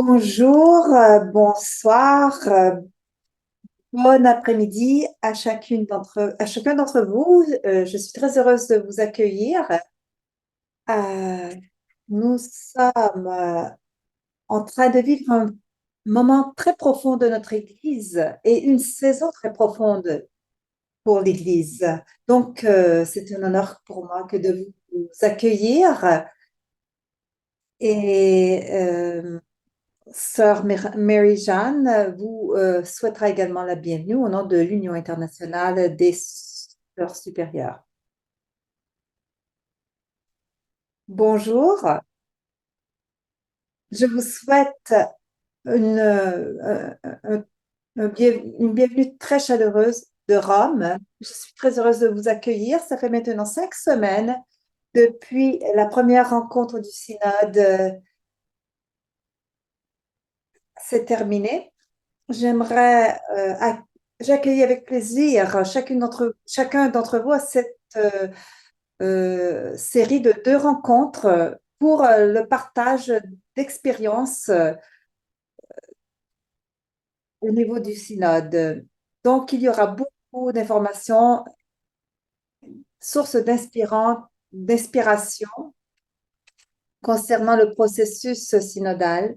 Bonjour, bonsoir, bon après-midi à chacun d'entre vous. Je suis très heureuse de vous accueillir. Euh, Nous sommes en train de vivre un moment très profond de notre Église et une saison très profonde pour l'Église. Donc, c'est un honneur pour moi que de vous accueillir et Sœur Mary-Jeanne vous souhaitera également la bienvenue au nom de l'Union internationale des sœurs supérieures. Bonjour, je vous souhaite une bienvenue très chaleureuse de Rome. Je suis très heureuse de vous accueillir. Ça fait maintenant 5 semaines depuis la première rencontre du synode s'est terminée. J'aimerais j'accueille avec plaisir chacun d'entre vous à cette série de 2 rencontres pour le partage d'expériences au niveau du synode. Donc, il y aura beaucoup d'informations, sources d'inspiration concernant le processus synodal.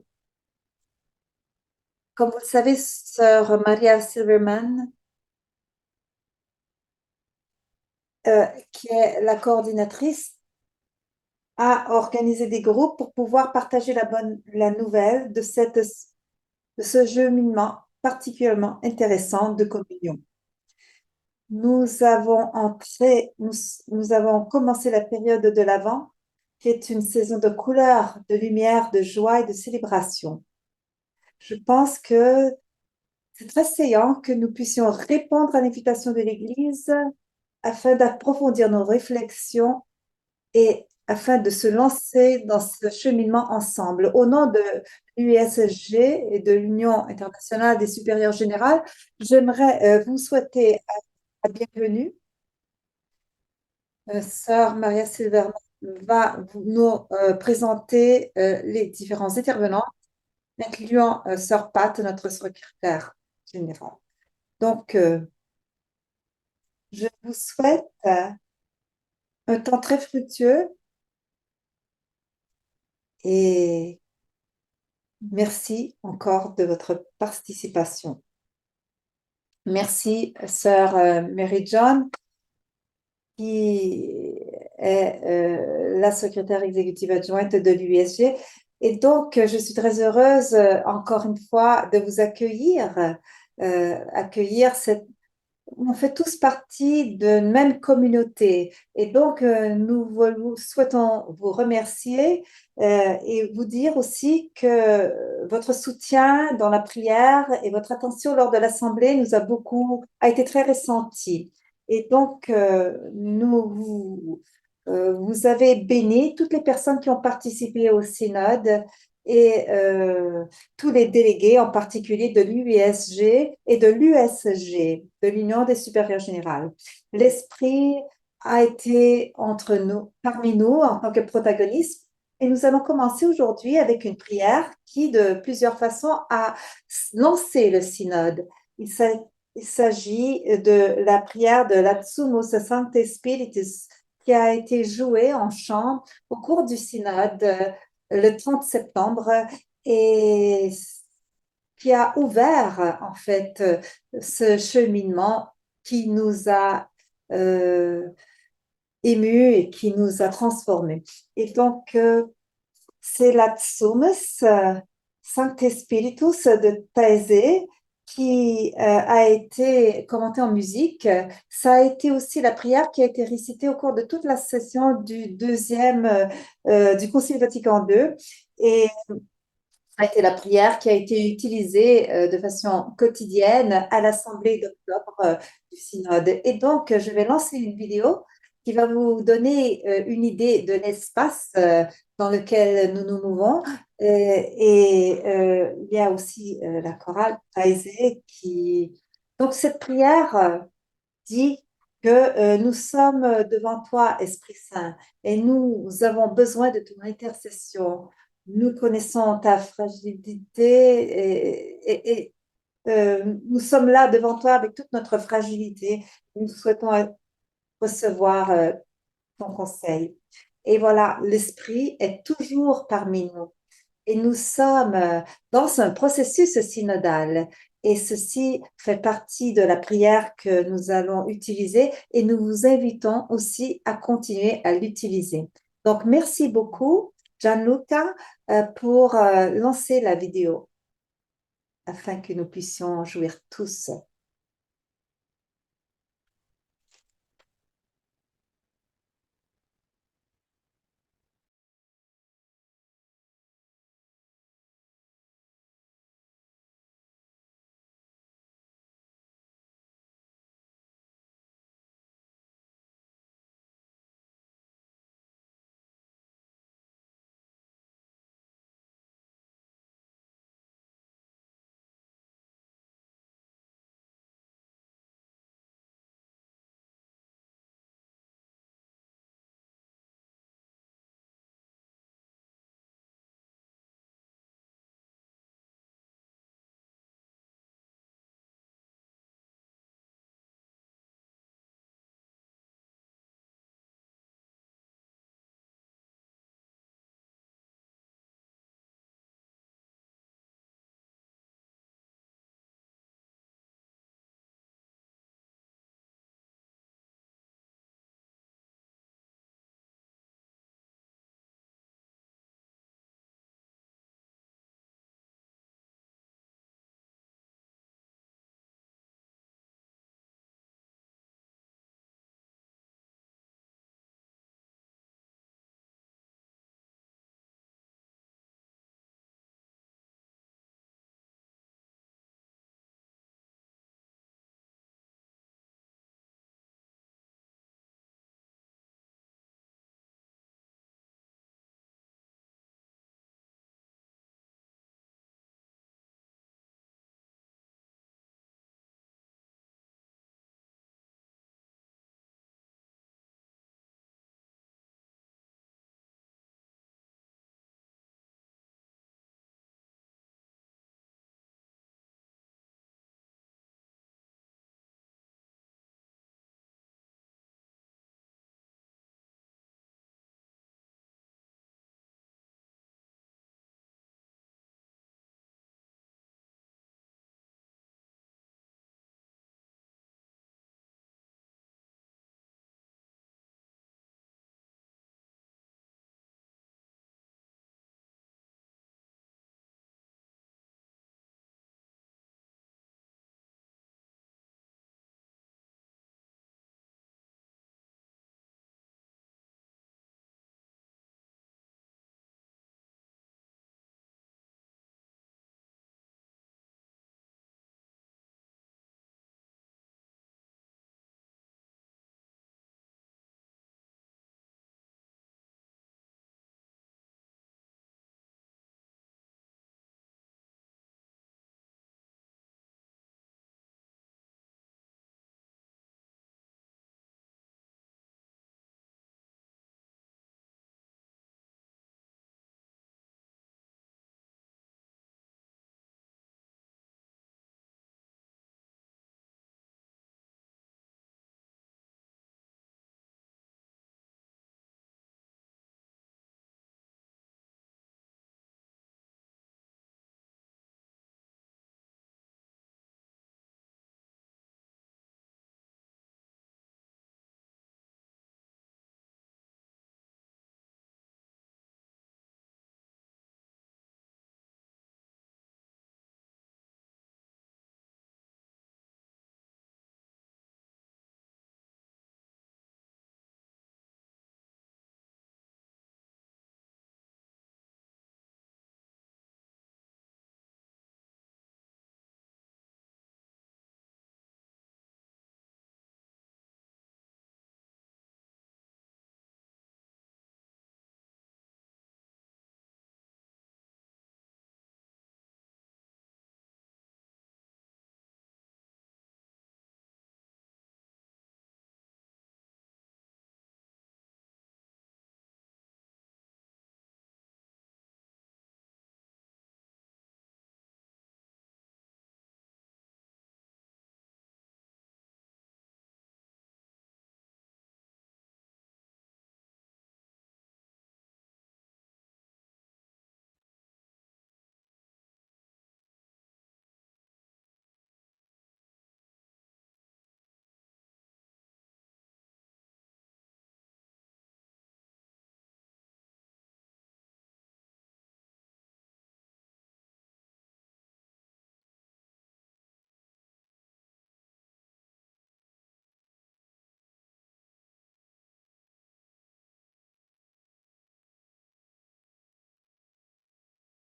Comme vous le savez, sœur Maria Silverman, qui est la coordinatrice, a organisé des groupes pour pouvoir partager la nouvelle de ce cheminement particulièrement intéressant de communion. Nous avons commencé la période de l'Avent, qui est une saison de couleurs, de lumière, de joie et de célébration. Je pense que c'est très saillant que nous puissions répondre à l'invitation de l'Église afin d'approfondir nos réflexions et afin de se lancer dans ce cheminement ensemble. Au nom de l'USSG et de l'Union internationale des supérieures générales, j'aimerais vous souhaiter la bienvenue. Sœur Maria Silverman va nous présenter les différents intervenants, incluant Sœur Pat, notre secrétaire générale. Donc, je vous souhaite un temps très fructueux et merci encore de votre participation. Merci, sœur Mary John, qui est la secrétaire exécutive adjointe de l'USG. Et donc, je suis très heureuse, encore une fois, de vous accueillir on fait tous partie d'une même communauté. Et donc, nous souhaitons vous remercier et vous dire aussi que votre soutien dans la prière et votre attention lors de l'Assemblée a été très ressenti. Et donc, vous avez béni toutes les personnes qui ont participé au synode et tous les délégués, en particulier de l'UISG et de l'USG, de l'Union des supérieures générales. L'esprit a été parmi nous en tant que protagoniste. Et nous allons commencer aujourd'hui avec une prière qui, de plusieurs façons, a lancé le synode. Il s'agit de la prière de l'Atsumus Sancte Spiritus qui a été jouée en chant au cours du synode le 30 septembre et qui a ouvert en fait ce cheminement qui nous a euh, émus et qui nous a transformés. Et donc, c'est la Tsumus Sancte Spiritus de Taizé qui a été commentée en musique. Ça a été aussi la prière qui a été récitée au cours de toute la session du Concile Vatican II. Et ça a été la prière qui a été utilisée de façon quotidienne à l'Assemblée d'octobre du Synode. Et donc, je vais lancer une vidéo qui va vous donner une idée de l'espace dans lequel nous nous mouvons. Il y a aussi la chorale Taizé qui... Donc, cette prière dit que nous sommes devant toi, Esprit Saint, et nous avons besoin de ton intercession Nous connaissons ta fragilité et nous sommes là devant toi avec toute notre fragilité. Nous souhaitons recevoir ton conseil. Et voilà, l'Esprit est toujours parmi nous. Et nous sommes dans un processus synodal. Et ceci fait partie de la prière que nous allons utiliser et nous vous invitons aussi à continuer à l'utiliser. Donc, merci beaucoup, Gianluca, pour lancer la vidéo afin que nous puissions jouir tous.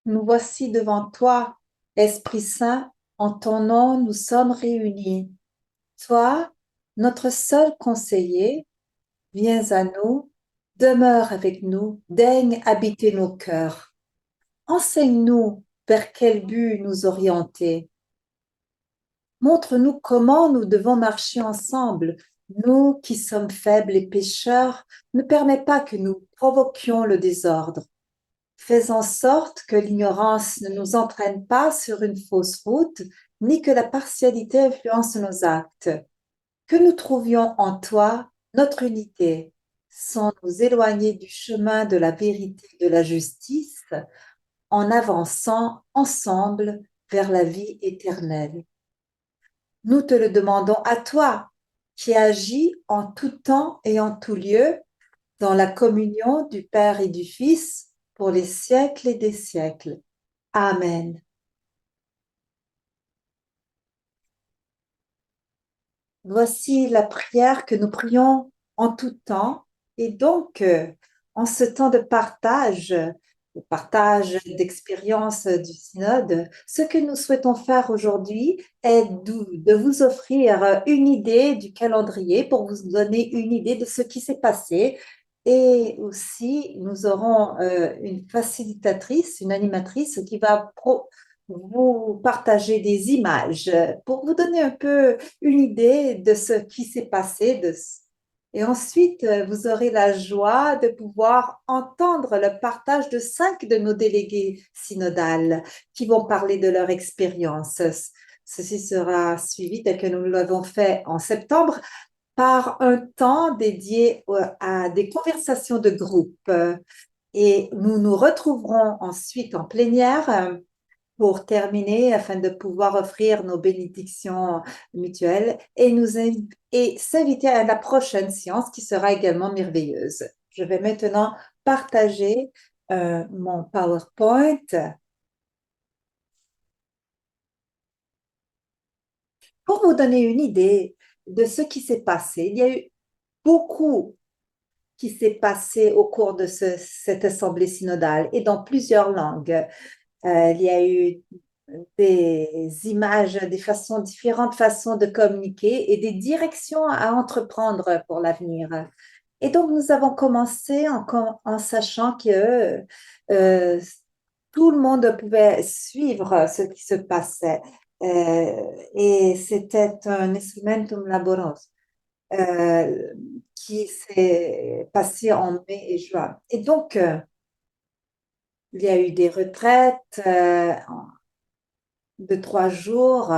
Nous voici devant toi, Esprit Saint, en ton nom nous sommes réunis. Toi, notre seul conseiller, viens à nous, demeure avec nous, daigne habiter nos cœurs. Enseigne-nous vers quel but nous orienter. Montre-nous comment nous devons marcher ensemble. Nous qui sommes faibles et pécheurs, ne permets pas que nous provoquions le désordre. Fais en sorte que l'ignorance ne nous entraîne pas sur une fausse route, ni que la partialité influence nos actes. Que nous trouvions en toi notre unité, sans nous éloigner du chemin de la vérité et de la justice, en avançant ensemble vers la vie éternelle. Nous te le demandons à toi, qui agis en tout temps et en tout lieu, dans la communion du Père et du Fils, pour les siècles et des siècles. Amen. Voici la prière que nous prions en tout temps. Et donc, en ce temps de partage d'expériences du synode, ce que nous souhaitons faire aujourd'hui est de vous offrir une idée du calendrier pour vous donner une idée de ce qui s'est passé. Et aussi, nous aurons une facilitatrice, une animatrice qui va vous partager des images pour vous donner un peu une idée de ce qui s'est passé. Et ensuite, vous aurez la joie de pouvoir entendre le partage de 5 de nos délégués synodales qui vont parler de leur expérience. Ceci sera suivi, tel que nous l'avons fait en septembre, par un temps dédié à des conversations de groupe. Et nous nous retrouverons ensuite en plénière pour terminer, afin de pouvoir offrir nos bénédictions mutuelles et s'inviter à la prochaine séance qui sera également merveilleuse. Je vais maintenant partager mon PowerPoint pour vous donner une idée de ce qui s'est passé. Il y a eu beaucoup qui s'est passé au cours de cette assemblée synodale et dans plusieurs langues. Il y a eu des images, différentes façons de communiquer et des directions à entreprendre pour l'avenir. Et donc, nous avons commencé en sachant que euh, tout le monde pouvait suivre ce qui se passait. Et c'était un instrumentum laboros euh, qui s'est passé en mai et juin. Et donc, il y a eu des retraites de 3 jours.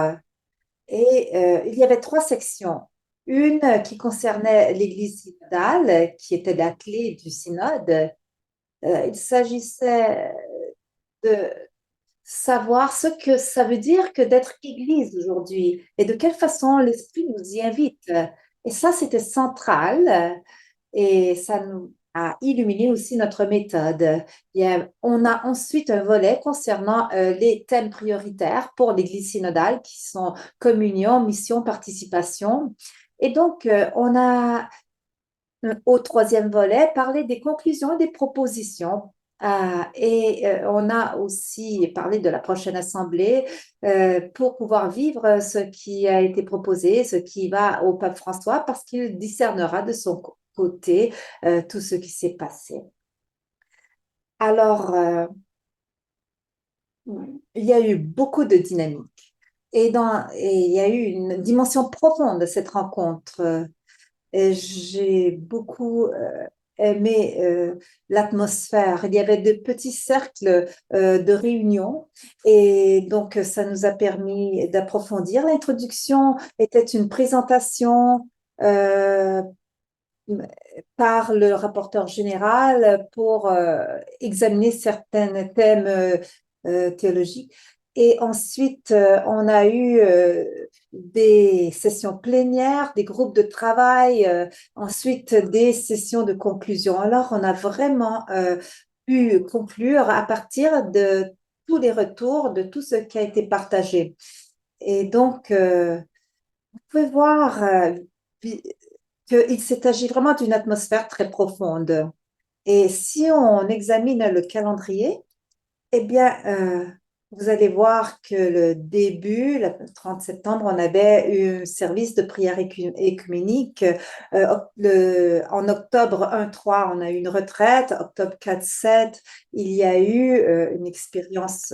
Et il y avait 3 sections. Une qui concernait l'Église synodale, qui était la clé du synode. Il s'agissait de savoir ce que ça veut dire que d'être Église aujourd'hui et de quelle façon l'Esprit nous y invite. Et ça, c'était central et ça nous a illuminé aussi notre méthode. On a ensuite un volet concernant les thèmes prioritaires pour l'Église synodale qui sont communion, mission, participation. Et donc, on a au troisième volet parlé des conclusions et des propositions. On a aussi parlé de la prochaine assemblée pour pouvoir vivre ce qui a été proposé, ce qui va au pape François, parce qu'il discernera de son côté tout ce qui s'est passé. Alors, il y a eu beaucoup de dynamique et il y a eu une dimension profonde de cette rencontre. Et j'ai beaucoup aimé l'atmosphère. Il y avait de petits cercles de réunion et donc ça nous a permis d'approfondir. L'introduction était une présentation par le rapporteur général pour examiner certains thèmes théologiques. Et ensuite, on a eu des sessions plénières, des groupes de travail, ensuite des sessions de conclusion. Alors, on a vraiment pu conclure à partir de tous les retours, de tout ce qui a été partagé. Et donc, vous pouvez voir qu'il s'agit vraiment d'une atmosphère très profonde. Et si on examine le calendrier, Eh bien, vous allez voir que le début, le 30 septembre, on avait eu un service de prière écuménique. En octobre 1-3, on a eu une retraite. Octobre 4-7, il y a eu une expérience.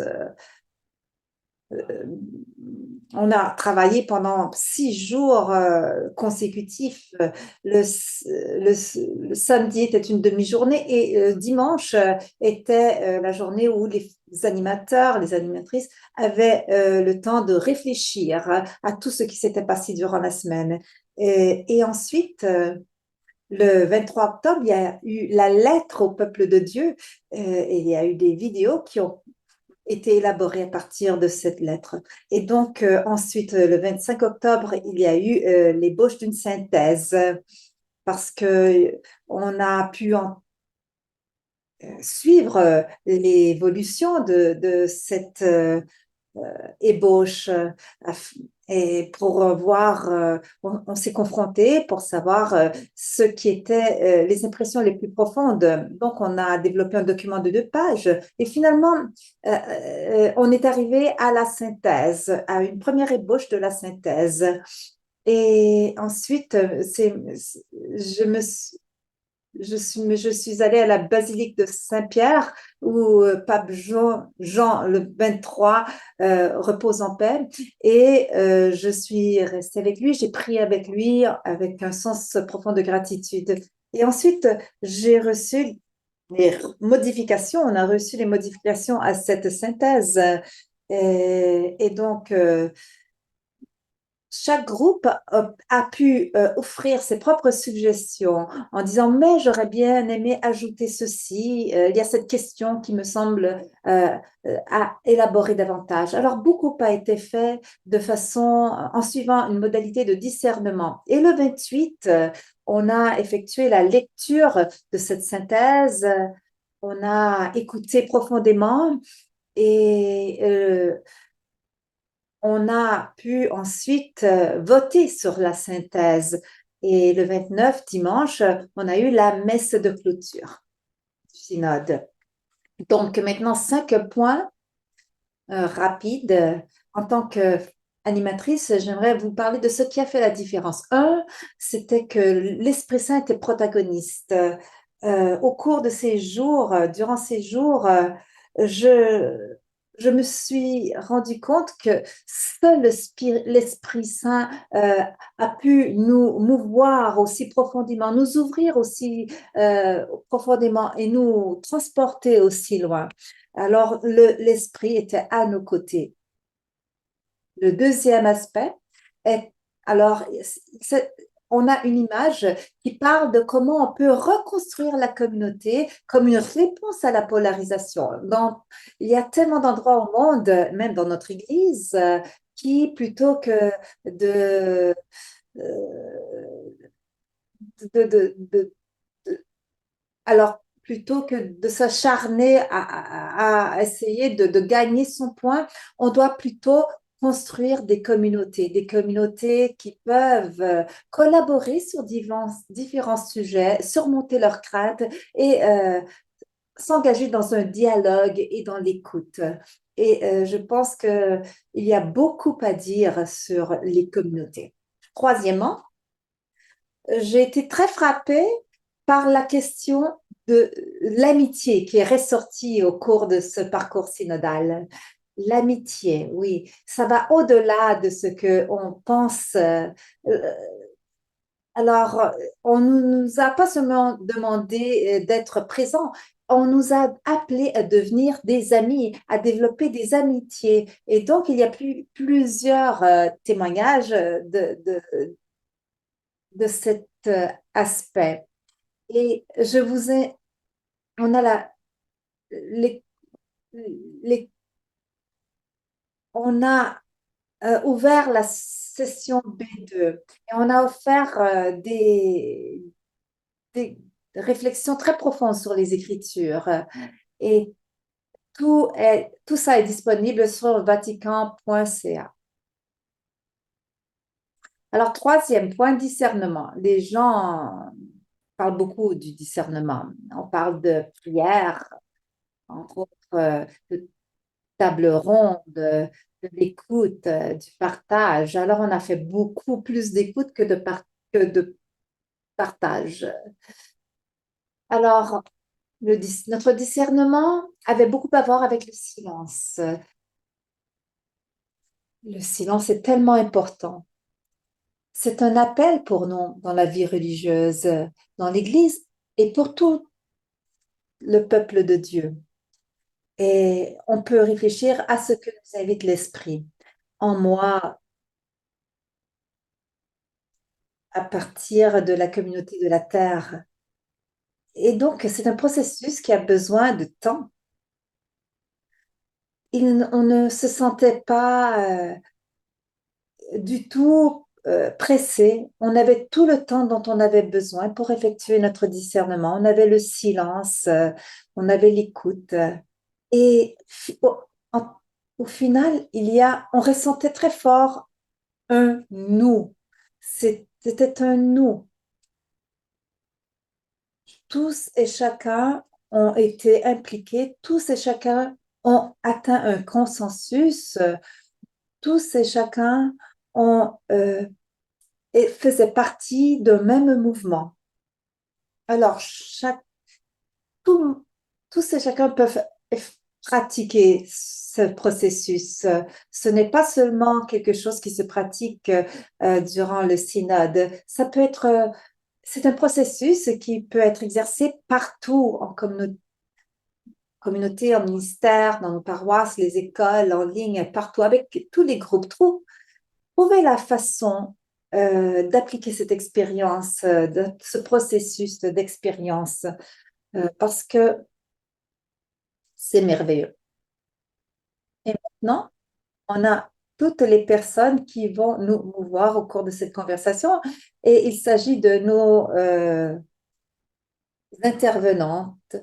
Euh, on a travaillé pendant 6 jours consécutifs. Le samedi était une demi-journée et dimanche était la journée où les animateurs, les animatrices avaient le temps de réfléchir à tout ce qui s'était passé durant la semaine. Et ensuite, le 23 octobre, il y a eu la lettre au peuple de Dieu et il y a eu des vidéos qui ont été élaboré à partir de cette lettre. Et donc, ensuite, le 25 octobre, il y a eu l'ébauche d'une synthèse parce que on a pu suivre l'évolution de cette ébauche et pour voir, on s'est confronté pour savoir ce qui étaient les impressions les plus profondes. Donc, on a développé un document de 2 pages et finalement, on est arrivé à la synthèse, à une première ébauche de la synthèse. Et ensuite, je me suis je suis allée à la basilique de Saint-Pierre où pape Jean le 23 repose en paix et je suis restée avec lui, j'ai prié avec lui avec un sens profond de gratitude. Et ensuite, j'ai reçu les modifications, on a reçu les modifications à cette synthèse. Et donc, chaque groupe a pu offrir ses propres suggestions en disant, mais j'aurais bien aimé ajouter ceci, il y a cette question qui me semble à élaborer davantage. Alors, beaucoup a été fait de façon, en suivant une modalité de discernement. Et le 28, on a effectué la lecture de cette synthèse, on a écouté profondément et on a pu ensuite voter sur la synthèse. Et le 29, dimanche, on a eu la messe de clôture du synode. Donc maintenant, 5 points rapides. En tant qu'animatrice, j'aimerais vous parler de ce qui a fait la différence. Un, c'était que l'Esprit Saint était protagoniste. Au cours de ces jours, durant ces jours, je, je me suis rendu compte que seul l'Esprit Saint a pu nous mouvoir aussi profondément, nous ouvrir aussi profondément et nous transporter aussi loin. Alors, l'esprit était à nos côtés. Le deuxième aspect est, alors, on a une image qui parle de comment on peut reconstruire la communauté comme une réponse à la polarisation. Il y a tellement d'endroits au monde, même dans notre Église, qui, plutôt que de, euh, de- alors, plutôt que de s'acharner à essayer de gagner son point, on doit plutôt construire des communautés qui peuvent collaborer sur différents sujets, surmonter leurs craintes et s'engager dans un dialogue et dans l'écoute. Et je pense qu'il y a beaucoup à dire sur les communautés. Troisièmement, j'ai été très frappée par la question de l'amitié qui est ressortie au cours de ce parcours synodal. L'amitié, oui, ça va au-delà de ce que on pense. Alors, on ne nous a pas seulement demandé d'être présents, on nous a appelés à devenir des amis, à développer des amitiés. Et donc, il y a plusieurs témoignages de cet aspect. Et on a les, les- on a ouvert la session B2 et on a offert des réflexions très profondes sur les Écritures. Et tout ça est disponible sur vatican.ca. Alors, troisième point, discernement. Les gens parlent beaucoup du discernement. On parle de prière, entre autres. de table ronde, de l'écoute, du partage. Alors, on a fait beaucoup plus d'écoute que de partage. Alors, notre discernement avait beaucoup à voir avec le silence. Le silence est tellement important. C'est un appel pour nous dans la vie religieuse, dans l'Église et pour tout le peuple de Dieu. Et on peut réfléchir à ce que nous invite l'Esprit en moi à partir de la communauté de la terre. Et donc, c'est un processus qui a besoin de temps. On ne se sentait pas du tout pressé. On avait tout le temps dont on avait besoin pour effectuer notre discernement. On avait le silence, on avait l'écoute. Et en- au final, on ressentait très fort un nous. C'était un nous. Tous et chacun ont été impliqués, tous et chacun ont atteint un consensus, tous et chacun faisaient partie d'un même mouvement. Alors, tout- tous et chacun peuvent pratiquer ce processus. Ce n'est pas seulement quelque chose qui se pratique durant le synode. C'est un processus qui peut être exercé partout en communauté, en ministère, dans nos paroisses, les écoles, en ligne, partout, avec tous les groupes. Trouver la façon d'appliquer cette expérience, de ce processus d'expérience, parce que c'est merveilleux. Et maintenant, on a toutes les personnes qui vont nous voir au cours de cette conversation et il s'agit de nos intervenantes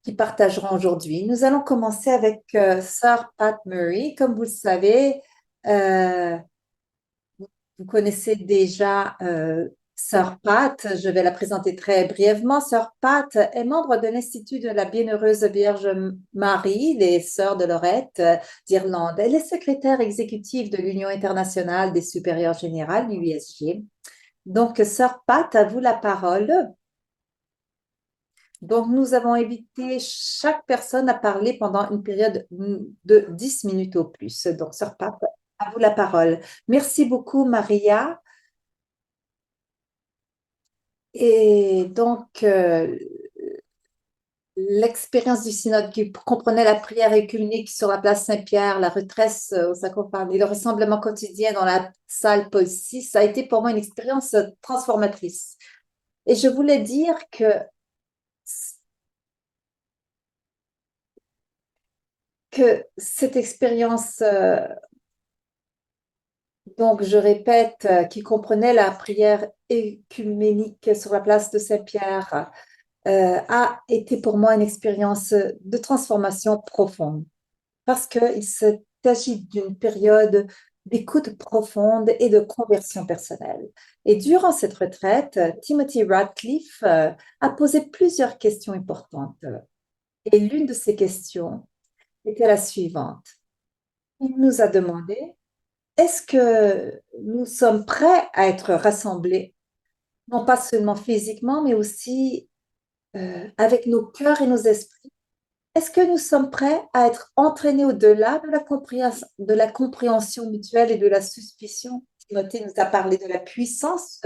qui partageront aujourd'hui. Nous allons commencer avec Sœur Pat Murray. Comme vous le savez, euh, vous connaissez déjà Sœur Pat. Je vais la présenter très brièvement. Sœur Pat est membre de l'Institut de la Bienheureuse Vierge Marie, les Sœurs de Lorette d'Irlande. Elle est secrétaire exécutive de l'Union internationale des supérieures générales, l'UISG. Donc, Sœur Pat, à vous la parole. Donc, nous avons invité chaque personne à parler pendant une période de 10 minutes au plus. Donc, Sœur Pat, à vous la parole. Merci beaucoup, Maria. Et donc, l'expérience du synode qui comprenait la prière œcuménique sur la place Saint-Pierre, la retraite au Sacro-Cœur et le rassemblement quotidien dans la salle Paul VI, ça a été pour moi une expérience transformatrice. Et je voulais dire que cette expérience, donc je répète, qui comprenait la prière œcuménique sur la place de Saint-Pierre, a été pour moi une expérience de transformation profonde parce qu'il s'agit d'une période d'écoute profonde et de conversion personnelle. Et durant cette retraite, Timothy Radcliffe a posé plusieurs questions importantes. Et l'une de ces questions était la suivante. Il nous a demandé, est-ce que nous sommes prêts à être rassemblés, non pas seulement physiquement, mais aussi avec nos cœurs et nos esprits? Est-ce que nous sommes prêts à être entraînés au-delà de la compréhension mutuelle et de la suspicion? Timothée nous a parlé de la puissance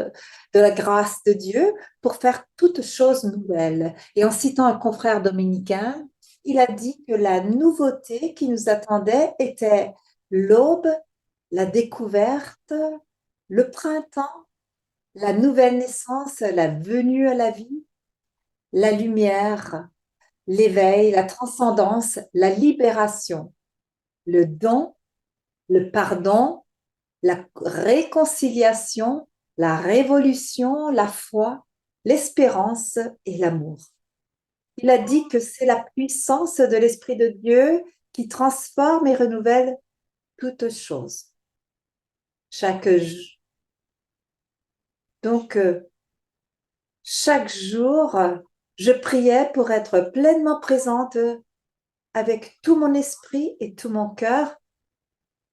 de la grâce de Dieu pour faire toutes choses nouvelles. Et en citant un confrère dominicain, il a dit que la nouveauté qui nous attendait était l'aube, la découverte, le printemps, la nouvelle naissance, la venue à la vie, la lumière, l'éveil, la transcendance, la libération, le don, le pardon, la réconciliation, la révolution, la foi, l'espérance et l'amour. Il a dit que c'est la puissance de l'Esprit de Dieu qui transforme et renouvelle toutes choses. Chaque, donc, chaque jour, je priais pour être pleinement présente avec tout mon esprit et tout mon cœur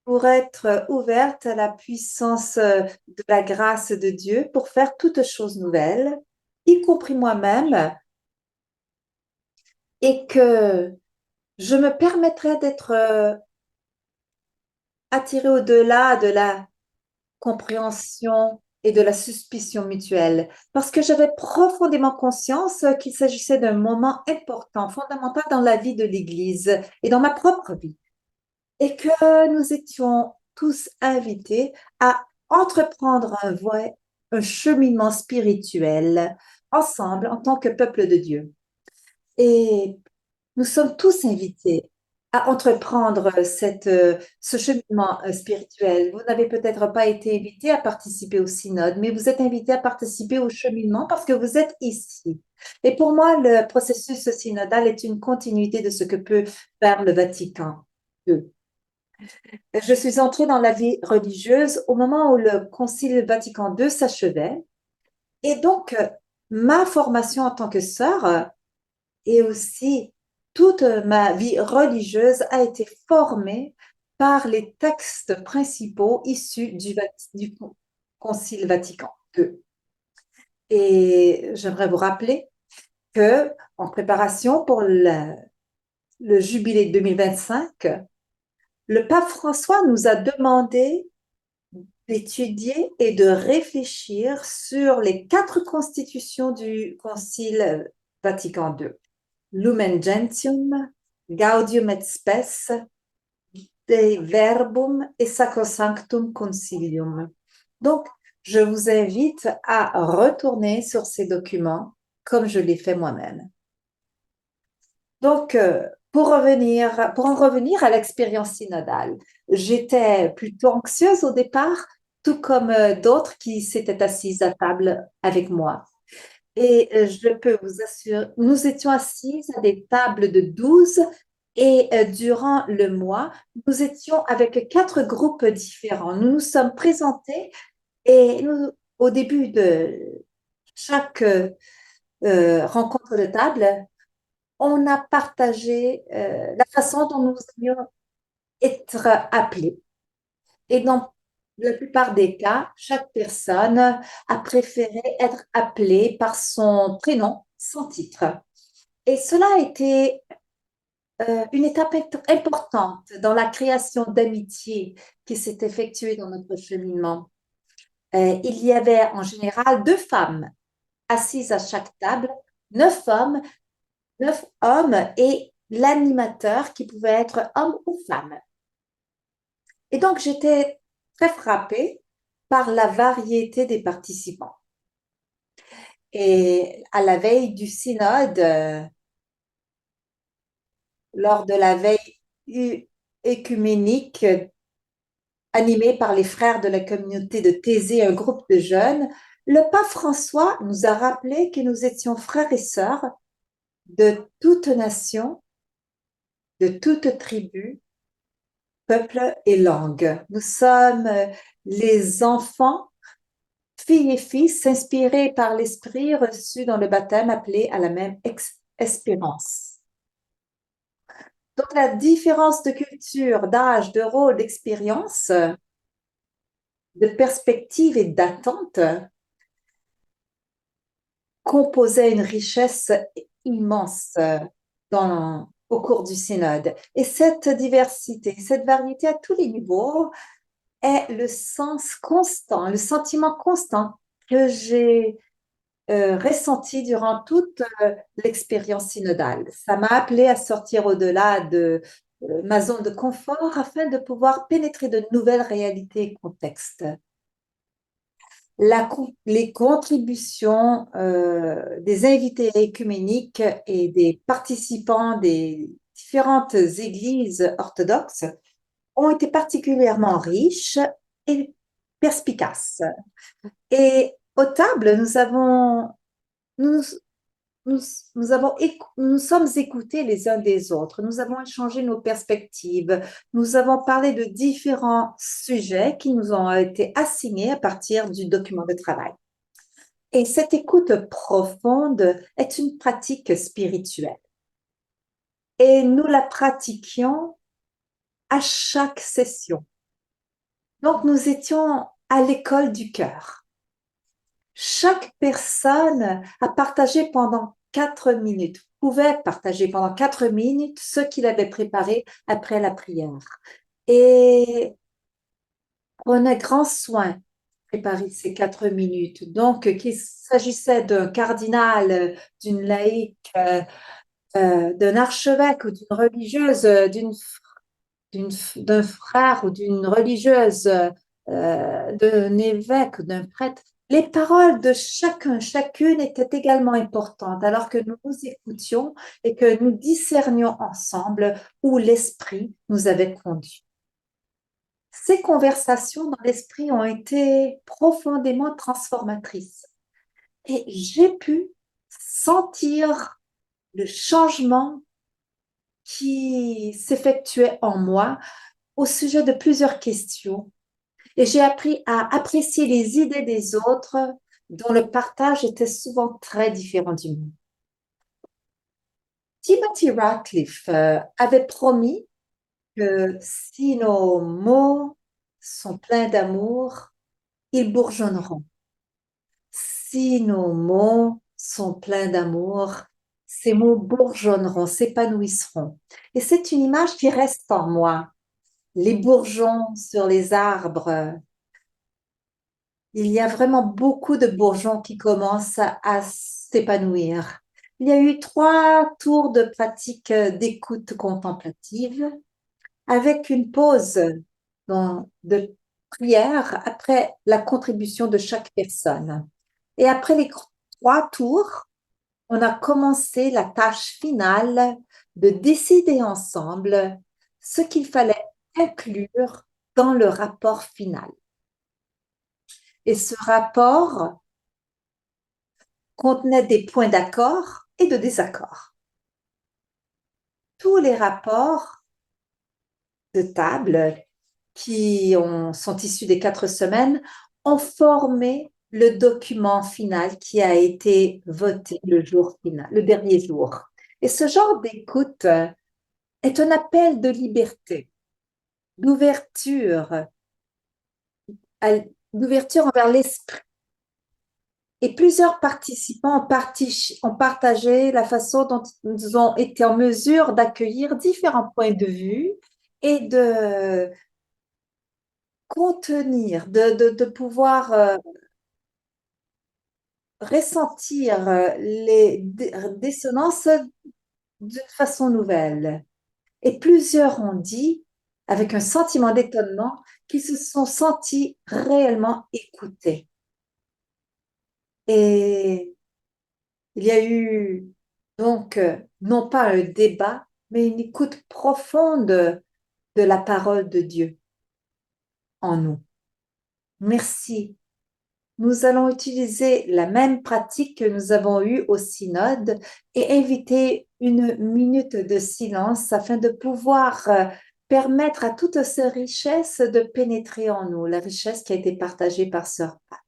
pour être ouverte à la puissance de la grâce de Dieu pour faire toutes choses nouvelles, y compris moi-même, et que je me permettrai d'être attirée au-delà de la compréhension et de la suspicion mutuelle, parce que j'avais profondément conscience qu'il s'agissait d'un moment important, fondamental dans la vie de l'Église et dans ma propre vie, et que nous étions tous invités à entreprendre un cheminement spirituel ensemble en tant que peuple de Dieu. Et nous sommes tous invités à entreprendre ce cheminement spirituel. Vous n'avez peut-être pas été invité à participer au synode, mais vous êtes invité à participer au cheminement parce que vous êtes ici. Et pour moi, le processus synodal est une continuité de ce que peut faire le Vatican II. Je suis entrée dans la vie religieuse au moment où le Concile Vatican II s'achevait. Et donc, ma formation en tant que sœur et aussi toute ma vie religieuse a été formée par les textes principaux issus du Concile Vatican II. Et j'aimerais vous rappeler que, en préparation pour le jubilé 2025, le pape François nous a demandé d'étudier et de réfléchir sur les 4 constitutions du Concile Vatican II. Lumen Gentium, Gaudium et Spes, Dei Verbum et Sacrosanctum Concilium. Donc, je vous invite à retourner sur ces documents comme je l'ai fait moi-même. Donc, pour en revenir à l'expérience synodale, j'étais plutôt anxieuse au départ, tout comme d'autres qui s'étaient assises à table avec moi. Et je peux vous assurer, nous étions assises à des tables de 12 et durant le mois, nous étions avec 4 groupes différents. Nous nous sommes présentés et au début de chaque rencontre de table, on a partagé la façon dont nous allions être appelés. Et dans la plupart des cas, chaque personne a préféré être appelée par son prénom, son titre. Et cela a été une étape importante dans la création d'amitié qui s'est effectuée dans notre cheminement. Il y avait en général 2 femmes assises à chaque table, 9 hommes, 9 hommes et l'animateur qui pouvait être homme ou femme. Et donc, j'étais très frappée par la variété des participants. Et à la veille du synode, lors de la veille écuménique animée par les frères de la communauté de Thésée, un groupe de jeunes, le pape François nous a rappelé que nous étions frères et sœurs de toute nation, de toute tribu, peuple et langue. Nous sommes les enfants, filles et fils, inspirés par l'Esprit reçus dans le baptême, appelés à la même espérance. Donc, la différence de culture, d'âge, de rôle, d'expérience, de perspective et d'attente composait une richesse immense au cours du synode. Et cette diversité, cette variété à tous les niveaux est le sens constant, le sentiment constant que j'ai ressenti durant toute l'expérience synodale. Ça m'a appelé à sortir au-delà de ma zone de confort afin de pouvoir pénétrer de nouvelles réalités et contextes. Les contributions des invités écuméniques et des participants des différentes églises orthodoxes ont été particulièrement riches et perspicaces. Et aux tables, nous, nous, nous sommes écoutés les uns des autres, nous avons échangé nos perspectives, nous avons parlé de différents sujets qui nous ont été assignés à partir du document de travail. Et cette écoute profonde est une pratique spirituelle. et nous la pratiquions à chaque session. Donc, nous étions à l'école du cœur. Chaque personne a partagé pendant 4 minutes, pouvait partager pendant 4 minutes ce qu'il avait préparé après la prière. Et prenait grand soin de préparer ces 4 minutes. Donc, qu'il s'agissait d'un cardinal, d'une laïque, d'un archevêque ou d'une religieuse, d'un frère ou d'une religieuse, d'un évêque ou d'un prêtre, les paroles de chacun, chacune étaient également importantes, alors que nous nous écoutions et que nous discernions ensemble où l'Esprit nous avait conduits. Ces conversations dans l'Esprit ont été profondément transformatrices et j'ai pu sentir le changement qui s'effectuait en moi au sujet de plusieurs questions et j'ai appris à apprécier les idées des autres dont le partage était souvent très différent du mien. Timothy Ratcliffe avait promis que si nos mots sont pleins d'amour, ils bourgeonneront. Si nos mots sont pleins d'amour, ces mots bourgeonneront, s'épanouiront. Et c'est une image qui reste en moi. Les bourgeons sur les arbres, il y a vraiment beaucoup de bourgeons qui commencent à s'épanouir. Il y a eu 3 tours de pratique d'écoute contemplative avec une pause de prière après la contribution de chaque personne. Et après les 3 tours, on a commencé la tâche finale de décider ensemble ce qu'il fallait inclure dans le rapport final. Et ce rapport contenait des points d'accord et de désaccord. Tous les rapports de table sont issus des 4 semaines ont formé le document final qui a été voté le jour final, le dernier jour. Et ce genre d'écoute est un appel de liberté, d'ouverture, d'ouverture envers l'esprit. Et plusieurs participants ont partagé la façon dont ils ont été en mesure d'accueillir différents points de vue et de contenir, de pouvoir ressentir les dissonances d'une façon nouvelle. Et plusieurs ont dit, avec un sentiment d'étonnement, qu'ils se sont sentis réellement écoutés. Et il y a eu donc non pas un débat, mais une écoute profonde de la parole de Dieu en nous. Merci. Nous allons utiliser la même pratique que nous avons eue au synode et inviter une minute de silence afin de pouvoir permettre à toute cette richesse de pénétrer en nous, la richesse qui a été partagée par Sœur Pat.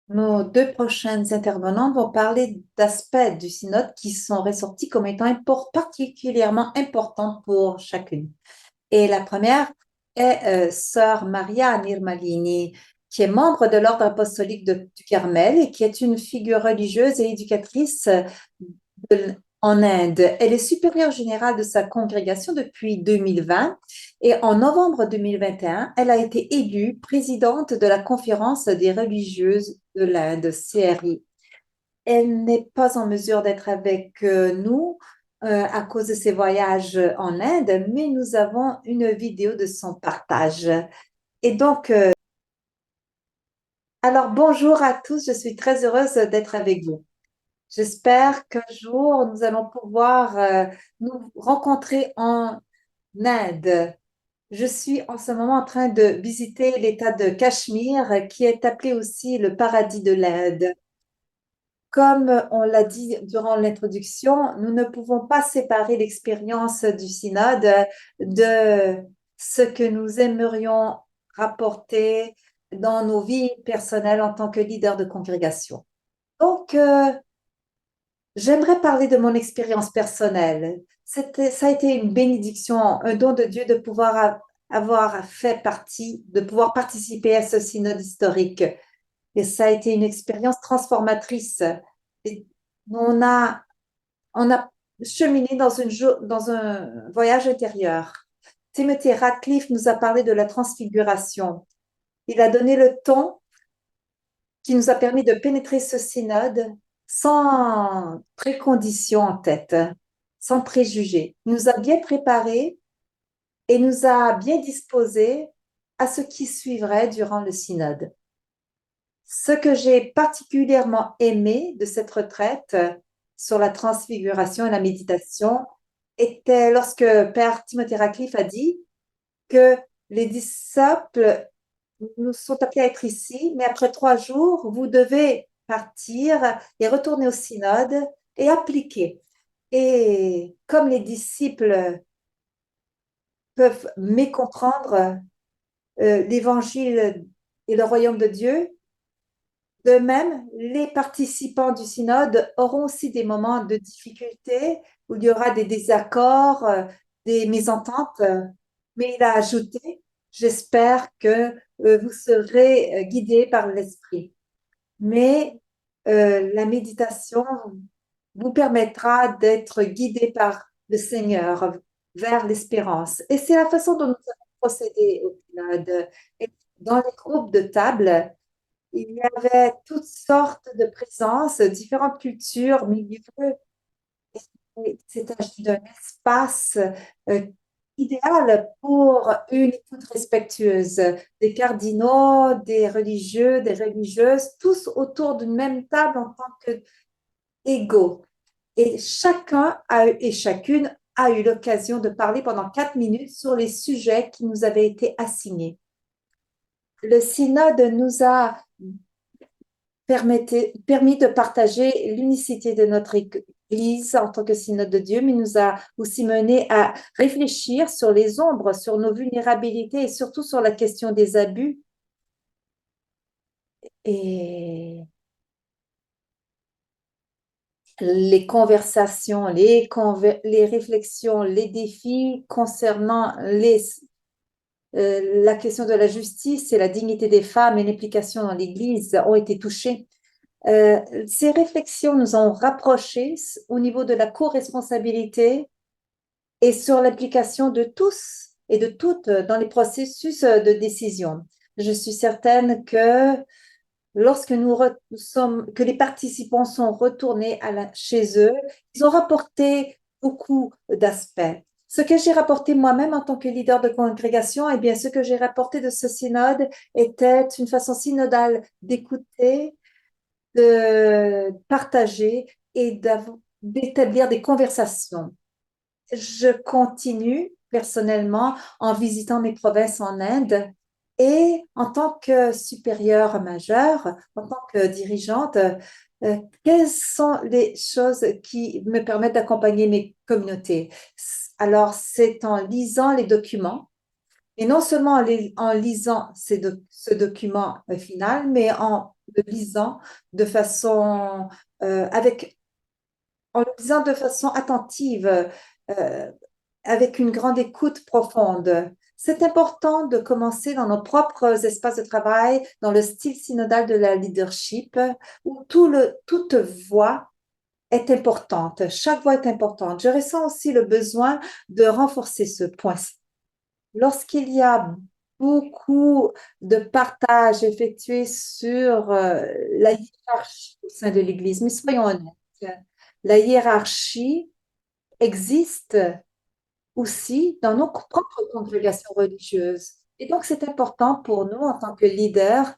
Nos 2 prochaines intervenantes vont parler d'aspects du synode qui sont ressortis comme étant particulièrement importants pour chacune. Et la première est Sœur Maria Nirmalini, qui est membre de l'Ordre apostolique du Carmel et qui est une figure religieuse et éducatrice en Inde. Elle est supérieure générale de sa congrégation depuis 2020 et en novembre 2021, elle a été élue présidente de la Conférence des religieuses de l'Inde, CRI. Elle n'est pas en mesure d'être avec nous à cause de ses voyages en Inde, mais nous avons une vidéo de son partage. Et donc, alors bonjour à tous, je suis très heureuse d'être avec vous. J'espère qu'un jour, nous allons pouvoir nous rencontrer en Inde. Je suis en ce moment en train de visiter l'État de Cachemire, qui est appelé aussi le paradis de l'Inde. Comme on l'a dit durant l'introduction, nous ne pouvons pas séparer l'expérience du synode de ce que nous aimerions rapporter dans nos vies personnelles en tant que leader de congrégation. Donc, j'aimerais parler de mon expérience personnelle. Ça a été une bénédiction, un don de Dieu de pouvoir avoir fait partie, de pouvoir participer à ce synode historique. Et ça a été une expérience transformatrice. Et on a cheminé dans un voyage intérieur. Timothy Radcliffe nous a parlé de la transfiguration. Il a donné le ton qui nous a permis de pénétrer ce synode sans préconditions en tête, sans préjugés. Il nous a bien préparés et nous a bien disposés à ce qui suivrait durant le synode. Ce que j'ai particulièrement aimé de cette retraite sur la transfiguration et la méditation était lorsque Père Timothée Radcliffe a dit que les disciples nous sont appelés à être ici, mais après 3 jours, vous devez partir et retourner au synode et appliquer. Et comme les disciples peuvent mécomprendre l'évangile et le royaume de Dieu, de même, les participants du synode auront aussi des moments de difficulté où il y aura des désaccords, des mésententes. Mais il a ajouté, j'espère que vous serez guidés par l'Esprit. Mais la méditation vous permettra d'être guidés par le Seigneur vers l'espérance. Et c'est la façon dont nous avons procédé au synode. Et dans les groupes de table, il y avait toutes sortes de présences, différentes cultures, milieux, et c'était un espace euh, idéal pour une écoute respectueuse. Des cardinaux, des religieux, des religieuses, tous autour d'une même table en tant qu'égaux. Et chacun et chacune a eu l'occasion de parler pendant 4 minutes sur les sujets qui nous avaient été assignés. Le synode nous a permis de partager l'unicité de notre Église en tant que synode de Dieu, mais nous a aussi mené à réfléchir sur les ombres, sur nos vulnérabilités et surtout sur la question des abus. Et les conversations, les réflexions, les défis concernant la question de la justice et la dignité des femmes et l'implication dans l'Église ont été touchés. Ces réflexions nous ont rapprochés au niveau de la co-responsabilité et sur l'implication de tous et de toutes dans les processus de décision. Je suis certaine que lorsque que les participants sont retournés chez eux, ils ont rapporté beaucoup d'aspects. Ce que j'ai rapporté moi-même en tant que leader de congrégation, eh bien, ce que j'ai rapporté de ce synode était une façon synodale d'écouter, de partager et d'établir des conversations. Je continue personnellement en visitant mes provinces en Inde et en tant que supérieure majeure, en tant que dirigeante, quelles sont les choses qui me permettent d'accompagner mes communautés? Alors, c'est en lisant les documents, et non seulement en lisant ce document final, mais en le lisant de façon, avec, en le lisant de façon attentive, euh, avec une grande écoute profonde. C'est important de commencer dans nos propres espaces de travail, dans le style synodal de la leadership, où toute voix est importante. Chaque voix est importante. Je ressens aussi le besoin de renforcer ce point. Lorsqu'il y a beaucoup de partages effectués sur la hiérarchie au sein de l'Église, mais soyons honnêtes, la hiérarchie existe aussi dans nos propres congrégations religieuses. Et donc, c'est important pour nous, en tant que leaders,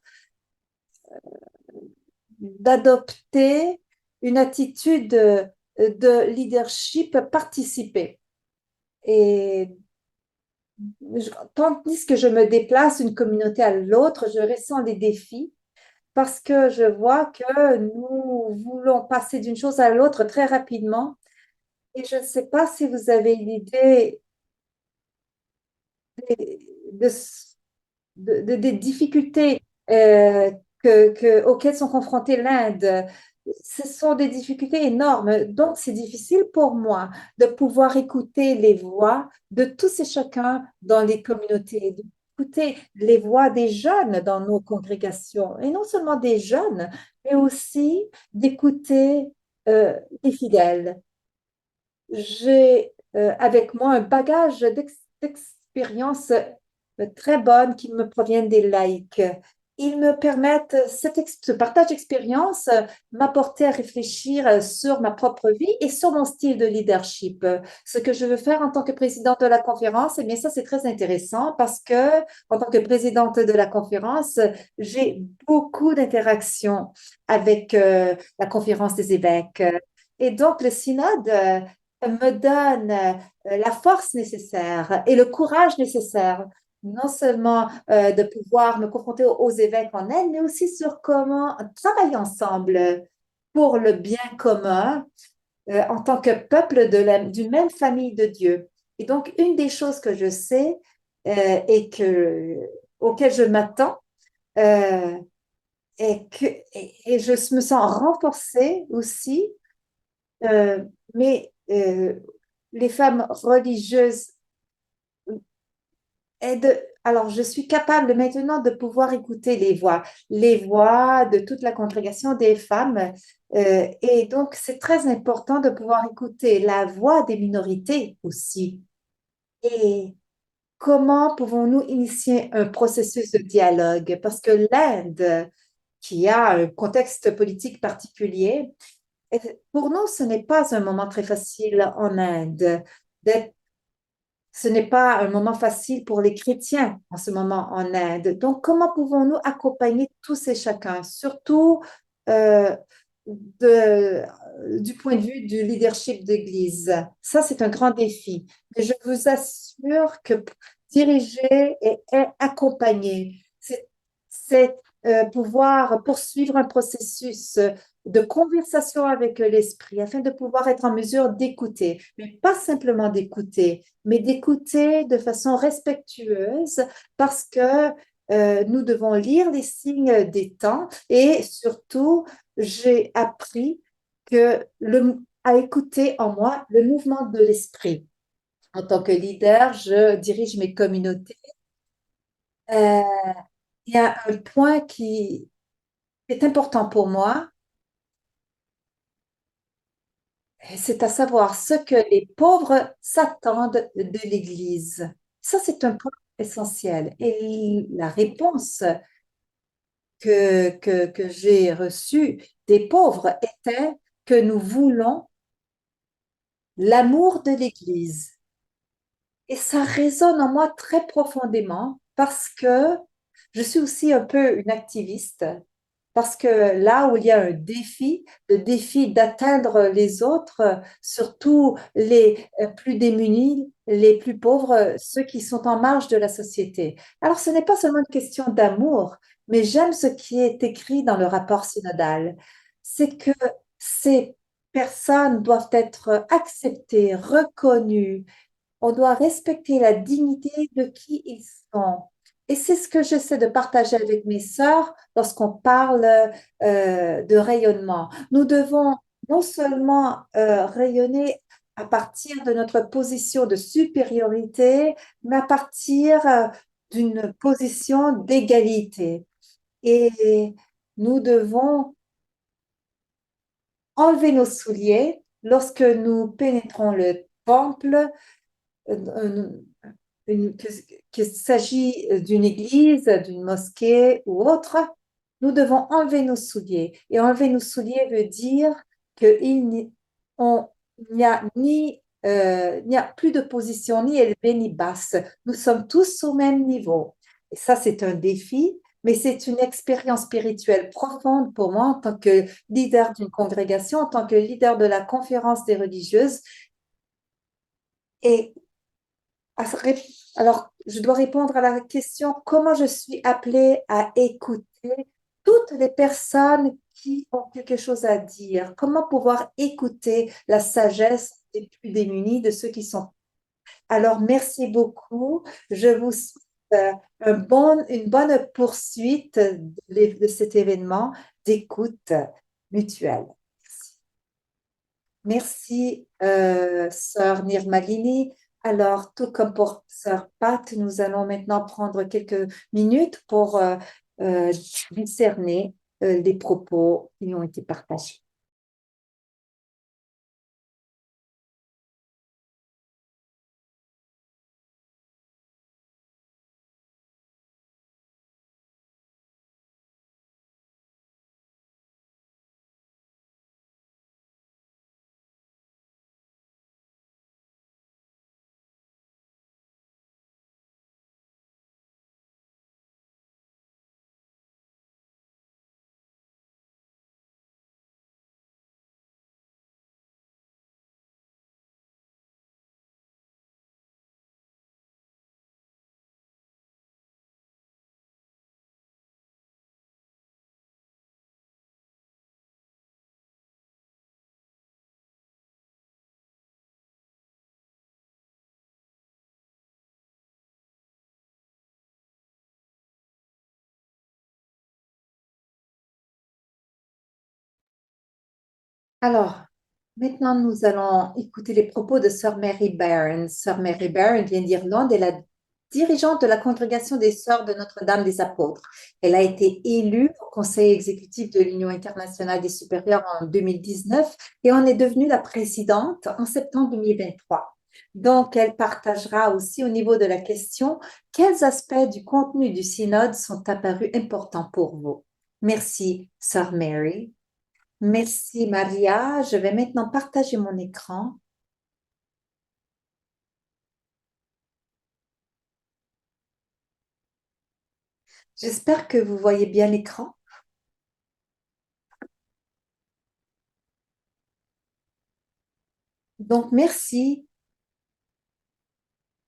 d'adopter une attitude de leadership participer. Et tandis que je me déplace d'une communauté à l'autre, je ressens des défis parce que je vois que nous voulons passer d'une chose à l'autre très rapidement. Et je ne sais pas si vous avez l'idée de, des difficultés euh, auxquelles sont confrontées l'Inde. Ce sont des difficultés énormes. Donc, c'est difficile pour moi de pouvoir écouter les voix de tous et chacun dans les communautés, d'écouter les voix des jeunes dans nos congrégations, et non seulement des jeunes, mais aussi d'écouter les fidèles. J'ai avec moi un bagage d'expériences très bonnes qui me proviennent des laïcs. Ils me permettent, ce partage d'expérience m'apporter à réfléchir sur ma propre vie et sur mon style de leadership. Ce que je veux faire en tant que présidente de la conférence, eh bien ça c'est très intéressant parce que en tant que présidente de la conférence, j'ai beaucoup d'interactions avec la conférence des évêques. Et donc le synode me donne la force nécessaire et le courage nécessaire, non seulement de pouvoir me confronter aux évêques en Inde, mais aussi sur comment travailler ensemble pour le bien commun en tant que peuple d'une même famille de Dieu. Et donc, une des choses que je sais auxquelles je m'attends, euh, et je me sens renforcée aussi, euh, mais les femmes religieuses aident. Alors, je suis capable maintenant de pouvoir écouter les voix de toute la congrégation des femmes. Et donc, c'est très important de pouvoir écouter la voix des minorités aussi. Et comment pouvons-nous initier un processus de dialogue? Parce que l'Inde, qui a un contexte politique particulier, pour nous, ce n'est pas un moment très facile en Inde. Ce n'est pas un moment facile pour les chrétiens en ce moment en Inde. Donc, comment pouvons-nous accompagner tous et chacun, surtout euh, du point de vue du leadership d'Église? Ça, c'est un grand défi. Mais je vous assure que diriger et accompagner, c'est pouvoir poursuivre un processus de conversation avec l'esprit afin de pouvoir être en mesure d'écouter, mais pas simplement d'écouter, mais d'écouter de façon respectueuse parce que nous devons lire les signes des temps et surtout, j'ai appris à écouter en moi le mouvement de l'esprit. En tant que leader, je dirige mes communautés. Euh, il y a un point qui est important pour moi, c'est à savoir ce que les pauvres s'attendent de l'Église. Ça, c'est un point essentiel. Et la réponse que j'ai reçue des pauvres était que nous voulons l'amour de l'Église. Et ça résonne en moi très profondément parce que je suis aussi un peu une activiste. Parce que là où il y a un défi, le défi d'atteindre les autres, surtout les plus démunis, les plus pauvres, ceux qui sont en marge de la société. Alors ce n'est pas seulement une question d'amour, mais j'aime ce qui est écrit dans le rapport synodal. C'est que ces personnes doivent être acceptées, reconnues, on doit respecter la dignité de qui ils sont. Et c'est ce que j'essaie de partager avec mes sœurs lorsqu'on parle de rayonnement. Nous devons non seulement rayonner à partir de notre position de supériorité, mais à partir d'une position d'égalité. Et nous devons enlever nos souliers lorsque nous pénétrons le temple, euh, que- qu'il s'agit d'une église, d'une mosquée ou autre, nous devons enlever nos souliers. Et enlever nos souliers veut dire qu'il n'y on- il n'y a il n'y a plus de position ni élevée ni basse. Nous sommes tous au même niveau. Et ça, c'est un défi, mais c'est une expérience spirituelle profonde pour moi en tant que leader d'une congrégation, en tant que leader de la conférence des religieuses. Et alors, je dois répondre à la question, comment je suis appelée à écouter toutes les personnes qui ont quelque chose à dire? Comment pouvoir écouter la sagesse des plus démunis, de ceux qui sont. Alors, merci beaucoup. Je vous souhaite une bonne poursuite de cet événement d'écoute mutuelle. Merci, sœur Nirmalini. Alors, tout comme pour sœur Pat, nous allons maintenant prendre quelques minutes pour euh, discerner les propos qui ont été partagés. Alors, maintenant, nous allons écouter les propos de Sœur Mary Barron. Sœur Mary Barron vient d'Irlande. Elle est la dirigeante de la congrégation des Sœurs de Notre-Dame des Apôtres. Elle a été élue au Conseil exécutif de l'Union internationale des supérieurs en 2019 et en est devenue la présidente en septembre 2023. Donc, elle partagera aussi au niveau de la question quels aspects du contenu du synode sont apparus importants pour vous. Merci, Sœur Mary. Merci Maria. Je vais maintenant partager mon écran. J'espère que vous voyez bien l'écran. Donc, merci.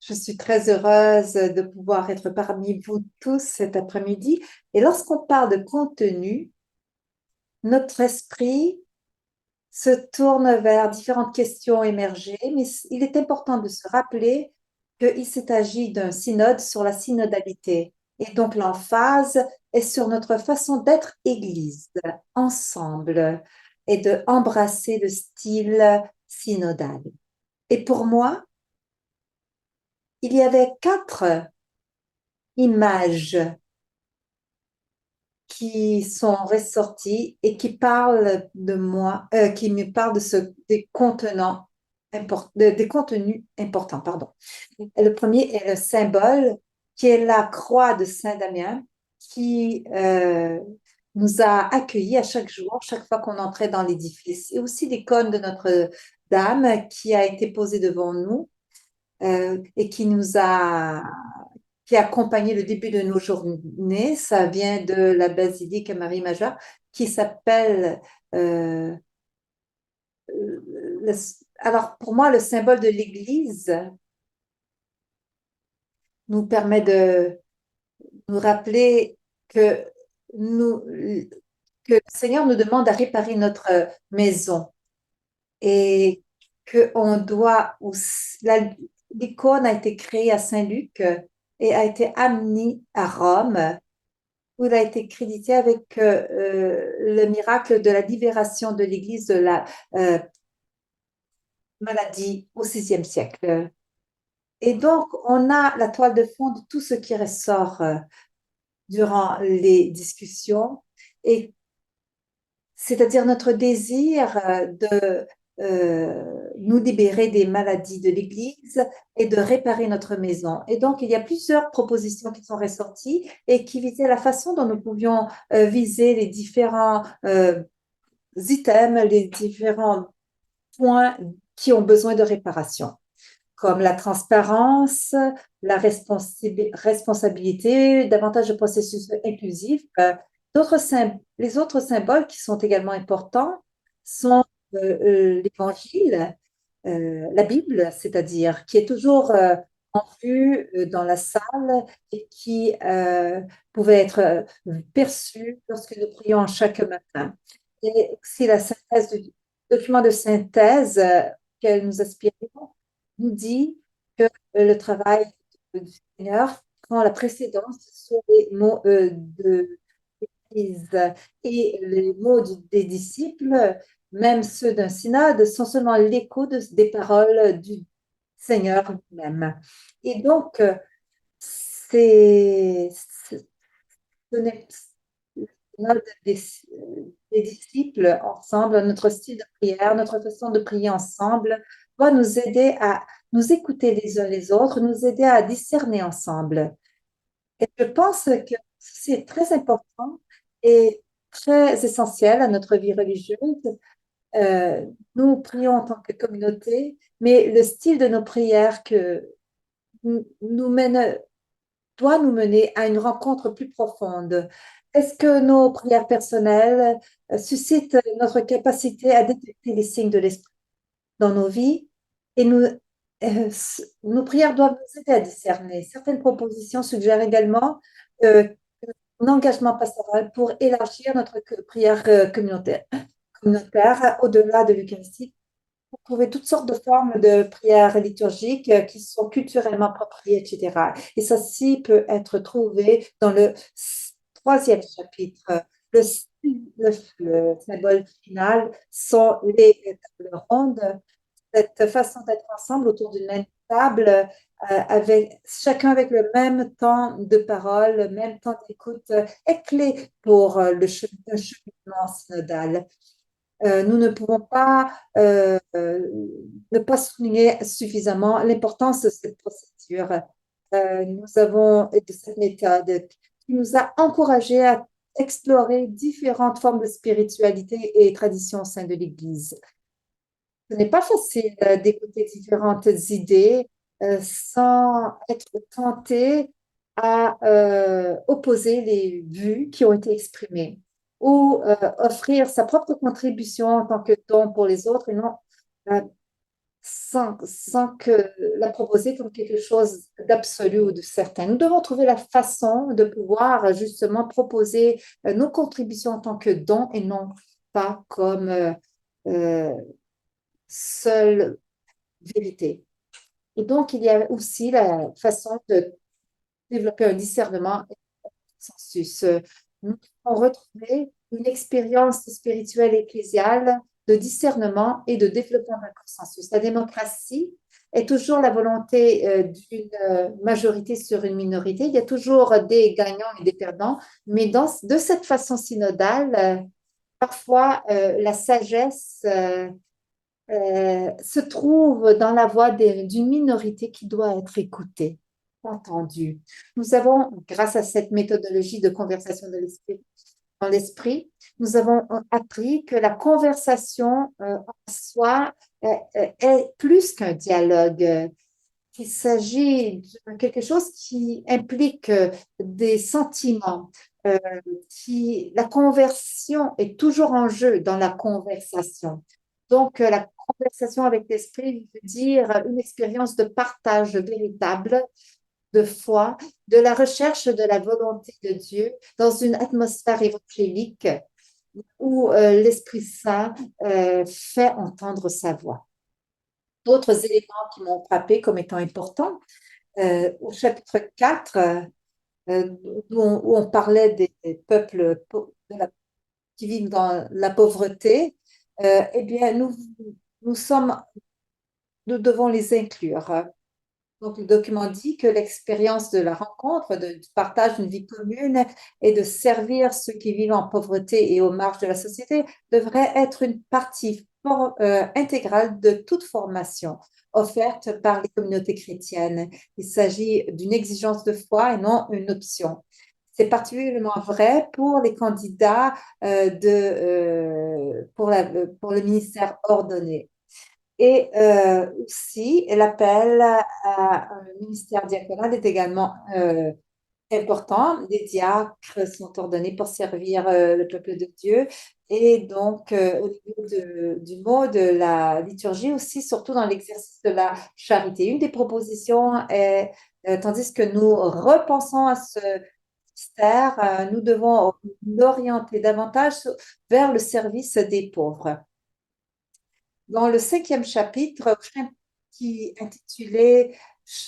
Je suis très heureuse de pouvoir être parmi vous tous cet après-midi. Et lorsqu'on parle de contenu, notre esprit se tourne vers différentes questions émergées, mais il est important de se rappeler qu'il s'est agi d'un synode sur la synodalité. Et donc l'emphase est sur notre façon d'être Église, ensemble, et de embrasser le style synodal. Et pour moi, il y avait quatre images qui sont ressorties et qui parlent de moi, qui me parlent des contenants des contenus importants, pardon. Et le premier est le symbole qui est la croix de Saint-Damien qui nous a accueillis à chaque jour, chaque fois qu'on entrait dans l'édifice. Et aussi l'icône de Notre-Dame qui a été posée devant nous et qui a accompagné le début de nos journées. Ça vient de la basilique Marie-Majeure qui s'appelle euh, le- alors, pour moi, le symbole de l'Église nous permet de nous rappeler que, nous, que le Seigneur nous demande à réparer notre maison et qu'on doit, l'icône a été créée à Saint-Luc et a été amenée à Rome, où il a été crédité avec le miracle de la libération de l'Église de la maladie au VIe siècle. Et donc, on a la toile de fond de tout ce qui ressort durant les discussions. Et c'est-à-dire notre désir de nous libérer des maladies de l'Église et de réparer notre maison. Et donc, il y a plusieurs propositions qui sont ressorties et qui visaient la façon dont nous pouvions viser les différents items, les différents points qui ont besoin de réparation, comme la transparence, la responsabilité, davantage de processus inclusifs. Les autres symboles qui sont également importants sont l'Évangile, la Bible, c'est-à-dire qui est toujours en vue dans la salle et qui pouvait être perçue lorsque nous prions chaque matin. Et aussi la synthèse du document de synthèse que nous aspirons nous dit que le travail du Seigneur prend la précédence sur les mots de l'Église et les mots des disciples, même ceux d'un synode, sont seulement l'écho des paroles du Seigneur lui-même. Et donc, c'est, ce n'est notre des disciples ensemble, notre style de prière, notre façon de prier ensemble va nous aider à nous écouter les uns les autres, nous aider à discerner ensemble. Et je pense que c'est très important et très essentiel à notre vie religieuse. Nous prions en tant que communauté, mais le style de nos prières nous mène doit nous mener à une rencontre plus profonde. Est-ce que nos prières personnelles suscitent notre capacité à détecter les signes de l'esprit dans nos vies? Et nos prières doivent nous aider à discerner. Certaines propositions suggèrent également un engagement pastoral pour élargir notre prière communautaire au-delà de l'Eucharistie, vous trouvez toutes sortes de formes de prières liturgiques qui sont culturellement appropriées, etc. Et ceci peut être trouvé dans le troisième chapitre. Le, le symbole final sont les tables rondes, cette façon d'être ensemble autour d'une même table, avec, chacun avec le même temps de parole, le même temps d'écoute, est clé pour un cheminement synodal. Nous ne pouvons pas ne pas souligner suffisamment l'importance de cette procédure. Nous avons de cette méthode qui nous a encouragés à explorer différentes formes de spiritualité et traditions au sein de l'Église. Ce n'est pas facile d'écouter différentes idées sans être tenté à opposer les vues qui ont été exprimées ou offrir sa propre contribution en tant que don pour les autres et non euh, sans que la proposer comme quelque chose d'absolu ou de certain. Nous devons trouver la façon de pouvoir justement proposer nos contributions en tant que don et non pas comme euh, seule vérité. Et donc, il y a aussi la façon de développer un discernement et un consensus. Nous avons retrouvé une expérience spirituelle et ecclésiale de discernement et de développement d'un consensus. La démocratie est toujours la volonté d'une majorité sur une minorité. Il y a toujours des gagnants et des perdants, mais de cette façon synodale, parfois la sagesse se trouve dans la voix d'une minorité qui doit être écoutée, entendue. Nous avons, grâce à cette méthodologie de conversation de l'esprit, dans l'esprit, nous avons appris que la conversation en soi est plus qu'un dialogue, qu'il s'agit de quelque chose qui implique des sentiments, euh, la conversion est toujours en jeu dans la conversation. Donc, la conversation avec l'esprit veut dire une expérience de partage véritable, de foi, de la recherche de la volonté de Dieu dans une atmosphère évangélique où l'Esprit Saint fait entendre sa voix. D'autres éléments qui m'ont frappé comme étant importants, au chapitre 4, où on parlait des peuples qui vivent dans la pauvreté, eh bien, nous devons les inclure. Donc, le document dit que l'expérience de la rencontre, du partage d'une vie commune et de servir ceux qui vivent en pauvreté et aux marges de la société devrait être une partie intégrale de toute formation offerte par les communautés chrétiennes. Il s'agit d'une exigence de foi et non une option. C'est particulièrement vrai pour les candidats pour le ministère ordonné. Et aussi, l'appel à un ministère diaconal est également important. Les diacres sont ordonnés pour servir le peuple de Dieu. Et donc, au niveau du mot de la liturgie aussi, surtout dans l'exercice de la charité. Une des propositions est, tandis que nous repensons à ce ministère, nous devons l'orienter davantage vers le service des pauvres. Dans le 5e chapitre, qui est intitulé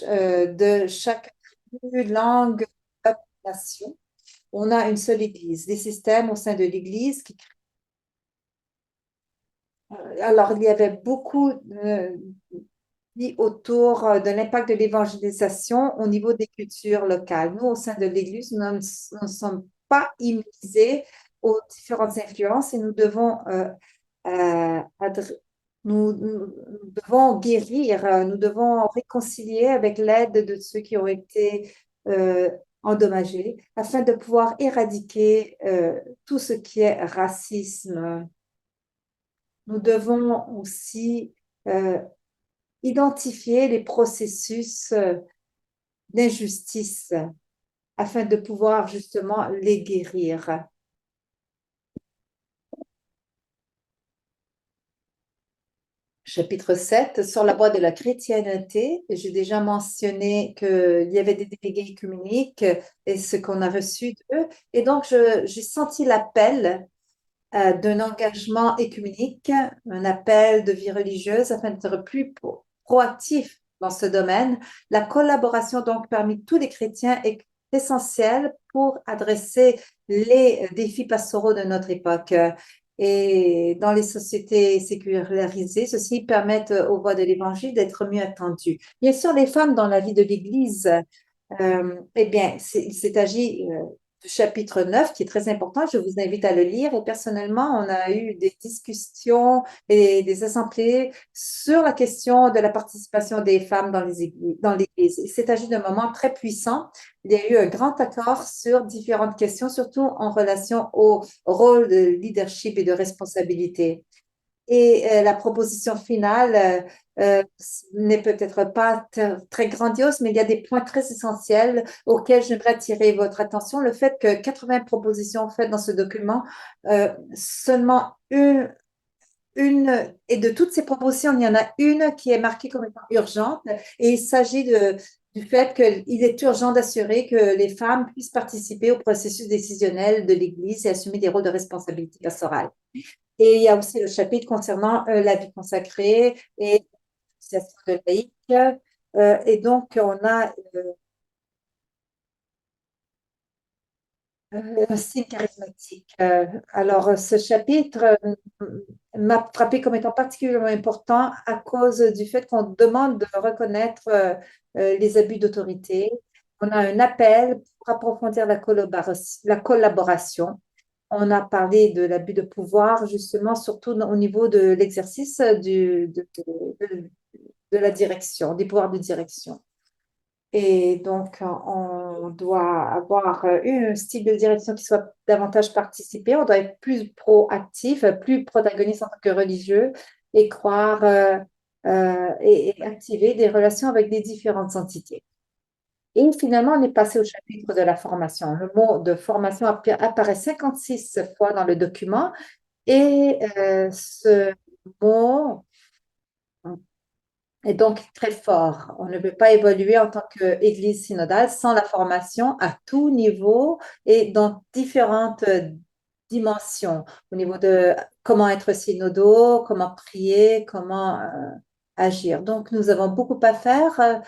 De chaque tribu, langue, peuple, nation, on a une seule Église, des systèmes au sein de l'Église. Alors, il y avait beaucoup dit autour de l'impact de l'évangélisation au niveau des cultures locales. Nous, au sein de l'Église, nous ne sommes pas immunisés aux différentes influences et nous devons nous devons guérir, nous devons réconcilier avec l'aide de ceux qui ont été euh, endommagés afin de pouvoir éradiquer tout ce qui est racisme. Nous devons aussi euh, identifier les processus d'injustice afin de pouvoir justement les guérir. Chapitre 7 sur la voie de la chrétienté. J'ai déjà mentionné qu'il y avait des délégués œcuméniques et ce qu'on a reçu d'eux. Et donc, j'ai senti l'appel d'un engagement œcuménique, un appel de vie religieuse afin d'être plus proactif dans ce domaine. La collaboration donc parmi tous les chrétiens est essentielle pour adresser les défis pastoraux de notre époque. Et dans les sociétés sécularisées, ceci permet aux voix de l'Évangile d'être mieux entendues. Bien sûr, les femmes dans la vie de l'Église eh bien, il s'est agi du chapitre 9 qui est très important. Je vous invite à le lire. Et personnellement, on a eu des discussions et des assemblées sur la question de la participation des femmes dans l'Église. Il s'est agi d'un moment très puissant. Il y a eu un grand accord sur différentes questions, surtout en relation au rôle de leadership et de responsabilité. Et la proposition finale n'est peut-être pas très grandiose, mais il y a des points très essentiels auxquels j'aimerais attirer votre attention. Le fait que 80 propositions faites dans ce document, seulement et de toutes ces propositions, il y en a une qui est marquée comme étant urgente. Et il s'agit du fait qu'il est urgent d'assurer que les femmes puissent participer au processus décisionnel de l'Église et assumer des rôles de responsabilité pastorale. Et il y a aussi le chapitre concernant la vie consacrée et l'association de laïcs. Et donc, on a un style charismatique. Alors, ce chapitre m'a frappé comme étant particulièrement important à cause du fait qu'on demande de reconnaître les abus d'autorité. On a un appel pour approfondir la collaboration. On a parlé de l'abus de pouvoir, justement, surtout au niveau de l'exercice de la direction, des pouvoirs de direction. Et donc, on doit avoir un style de direction qui soit davantage participé. On doit être plus proactif, plus protagoniste en tant que religieux et croire et activer des relations avec des différentes entités. Et finalement, on est passé au chapitre de la formation. Le mot de formation apparaît 56 fois dans le document et ce mot est donc très fort. On ne peut pas évoluer en tant qu'Église synodale sans la formation à tout niveau et dans différentes dimensions, au niveau de comment être synodaux, comment prier, comment agir. Donc, nous avons beaucoup à faire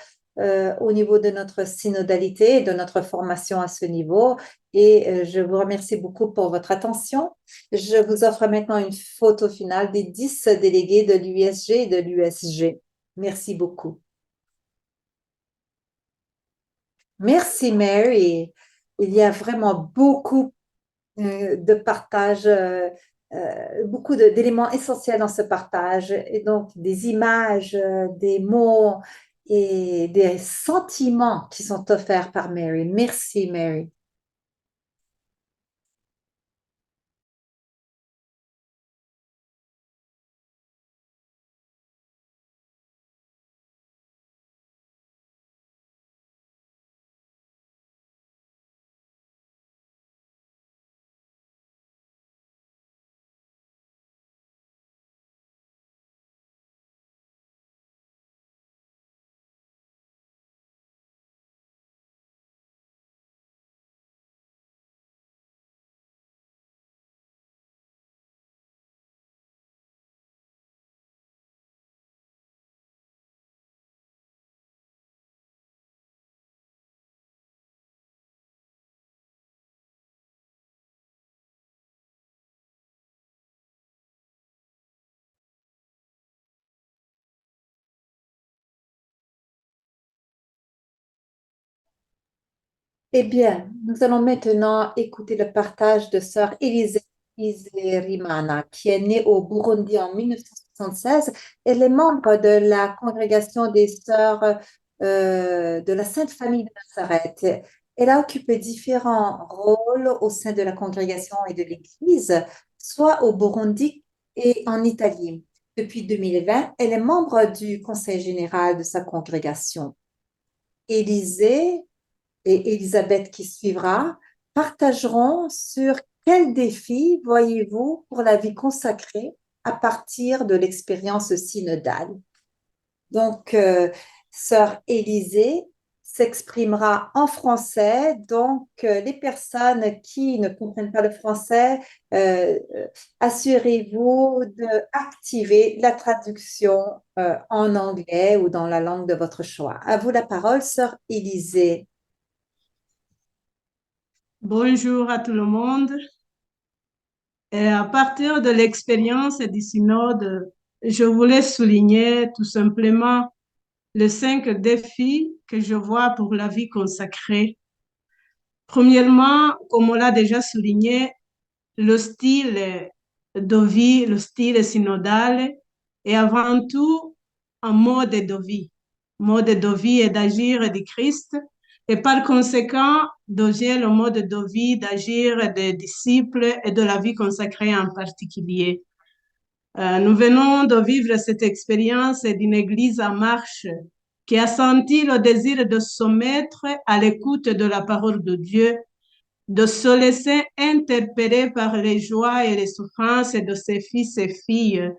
au niveau de notre synodalité et de notre formation à ce niveau. Et je vous remercie beaucoup pour votre attention. Je vous offre maintenant une photo finale des 10 délégués de l'USG et de l'USG. Merci beaucoup. Merci, Mary. Il y a vraiment beaucoup de partage, beaucoup d'éléments essentiels dans ce partage, et donc des images, des mots et des sentiments qui sont offerts par Mary. Merci, Mary. Eh bien, nous allons maintenant écouter le partage de sœur Élisée Rimana, qui est née au Burundi en 1976. Elle est membre de la congrégation des sœurs de la Sainte Famille de Nazareth. Elle a occupé différents rôles au sein de la congrégation et de l'Église, soit au Burundi et en Italie. Depuis 2020, elle est membre du conseil général de sa congrégation. Élisée et Elisabeth qui suivra partageront sur quels défis voyez-vous pour la vie consacrée à partir de l'expérience synodale. Donc, sœur Élisée s'exprimera en français. Donc, les personnes qui ne comprennent pas le français, assurez-vous d'activer la traduction en anglais ou dans la langue de votre choix. À vous la parole, sœur Élisée. Bonjour à tout le monde. Et à partir de l'expérience du synode, je voulais souligner tout simplement les 5 défis que je vois pour la vie consacrée. Premièrement, comme on l'a déjà souligné, le style de vie, le style synodal est avant tout un mode de vie. Mode de vie et d'agir du Christ et par conséquent d'oser le mode de vie, d'agir des disciples et de la vie consacrée en particulier. Nous venons de vivre cette expérience d'une église en marche qui a senti le désir de se mettre à l'écoute de la parole de Dieu, de se laisser interpeller par les joies et les souffrances de ses fils et filles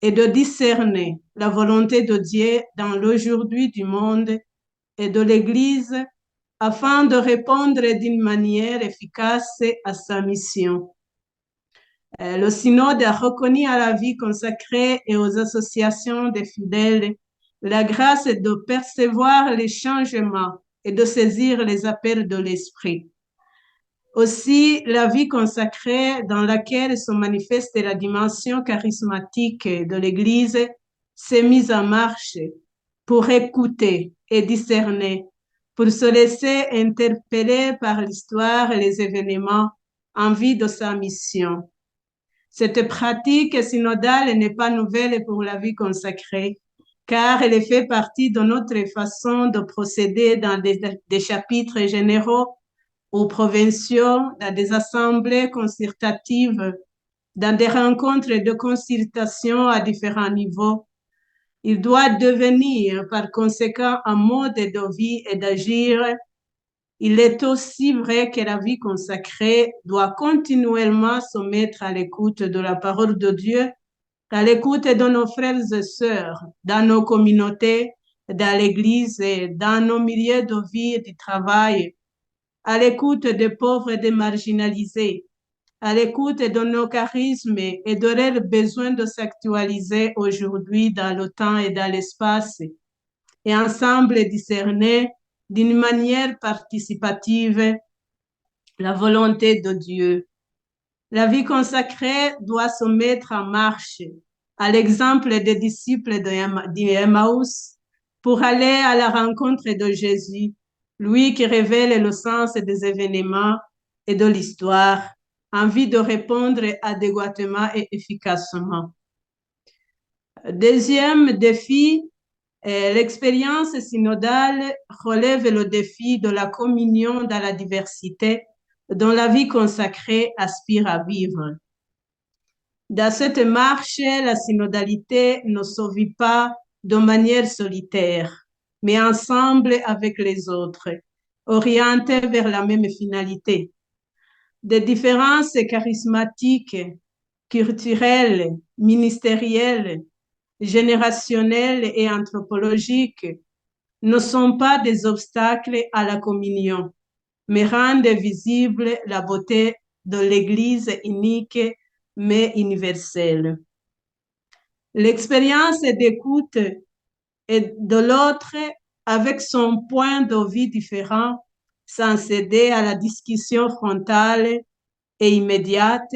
et de discerner la volonté de Dieu dans l'aujourd'hui du monde et de l'Église afin de répondre d'une manière efficace à sa mission. Le synode a reconnu à la vie consacrée et aux associations des fidèles la grâce de percevoir les changements et de saisir les appels de l'Esprit. Aussi, la vie consacrée dans laquelle se manifeste la dimension charismatique de l'Église s'est mise en marche pour écouter et discerner, pour se laisser interpeller par l'histoire et les événements en vue de sa mission. Cette pratique synodale n'est pas nouvelle pour la vie consacrée, car elle fait partie de notre façon de procéder dans des chapitres généraux ou provinciaux, dans des assemblées concertatives, dans des rencontres de consultation à différents niveaux. Il doit devenir par conséquent un mode de vie et d'agir. Il est aussi vrai que la vie consacrée doit continuellement se mettre à l'écoute de la parole de Dieu, à l'écoute de nos frères et sœurs, dans nos communautés, dans l'Église et dans nos milieux de vie et de travail, à l'écoute des pauvres et des marginalisés, à l'écoute de nos charismes et de leurs besoins de s'actualiser aujourd'hui dans le temps et dans l'espace, et ensemble discerner d'une manière participative la volonté de Dieu. La vie consacrée doit se mettre en marche, à l'exemple des disciples d'Emmaüs, pour aller à la rencontre de Jésus, lui qui révèle le sens des événements et de l'histoire, en vue de répondre adéquatement et efficacement. Deuxième défi, l'expérience synodale relève le défi de la communion dans la diversité dont la vie consacrée aspire à vivre. Dans cette marche, la synodalité ne se vit pas de manière solitaire, mais ensemble avec les autres, orientés vers la même finalité. Des différences charismatiques, culturelles, ministérielles, générationnelles et anthropologiques ne sont pas des obstacles à la communion, mais rendent visible la beauté de l'Église unique mais universelle. L'expérience d'écoute et de l'autre avec son point de vue différent, sans céder à la discussion frontale et immédiate,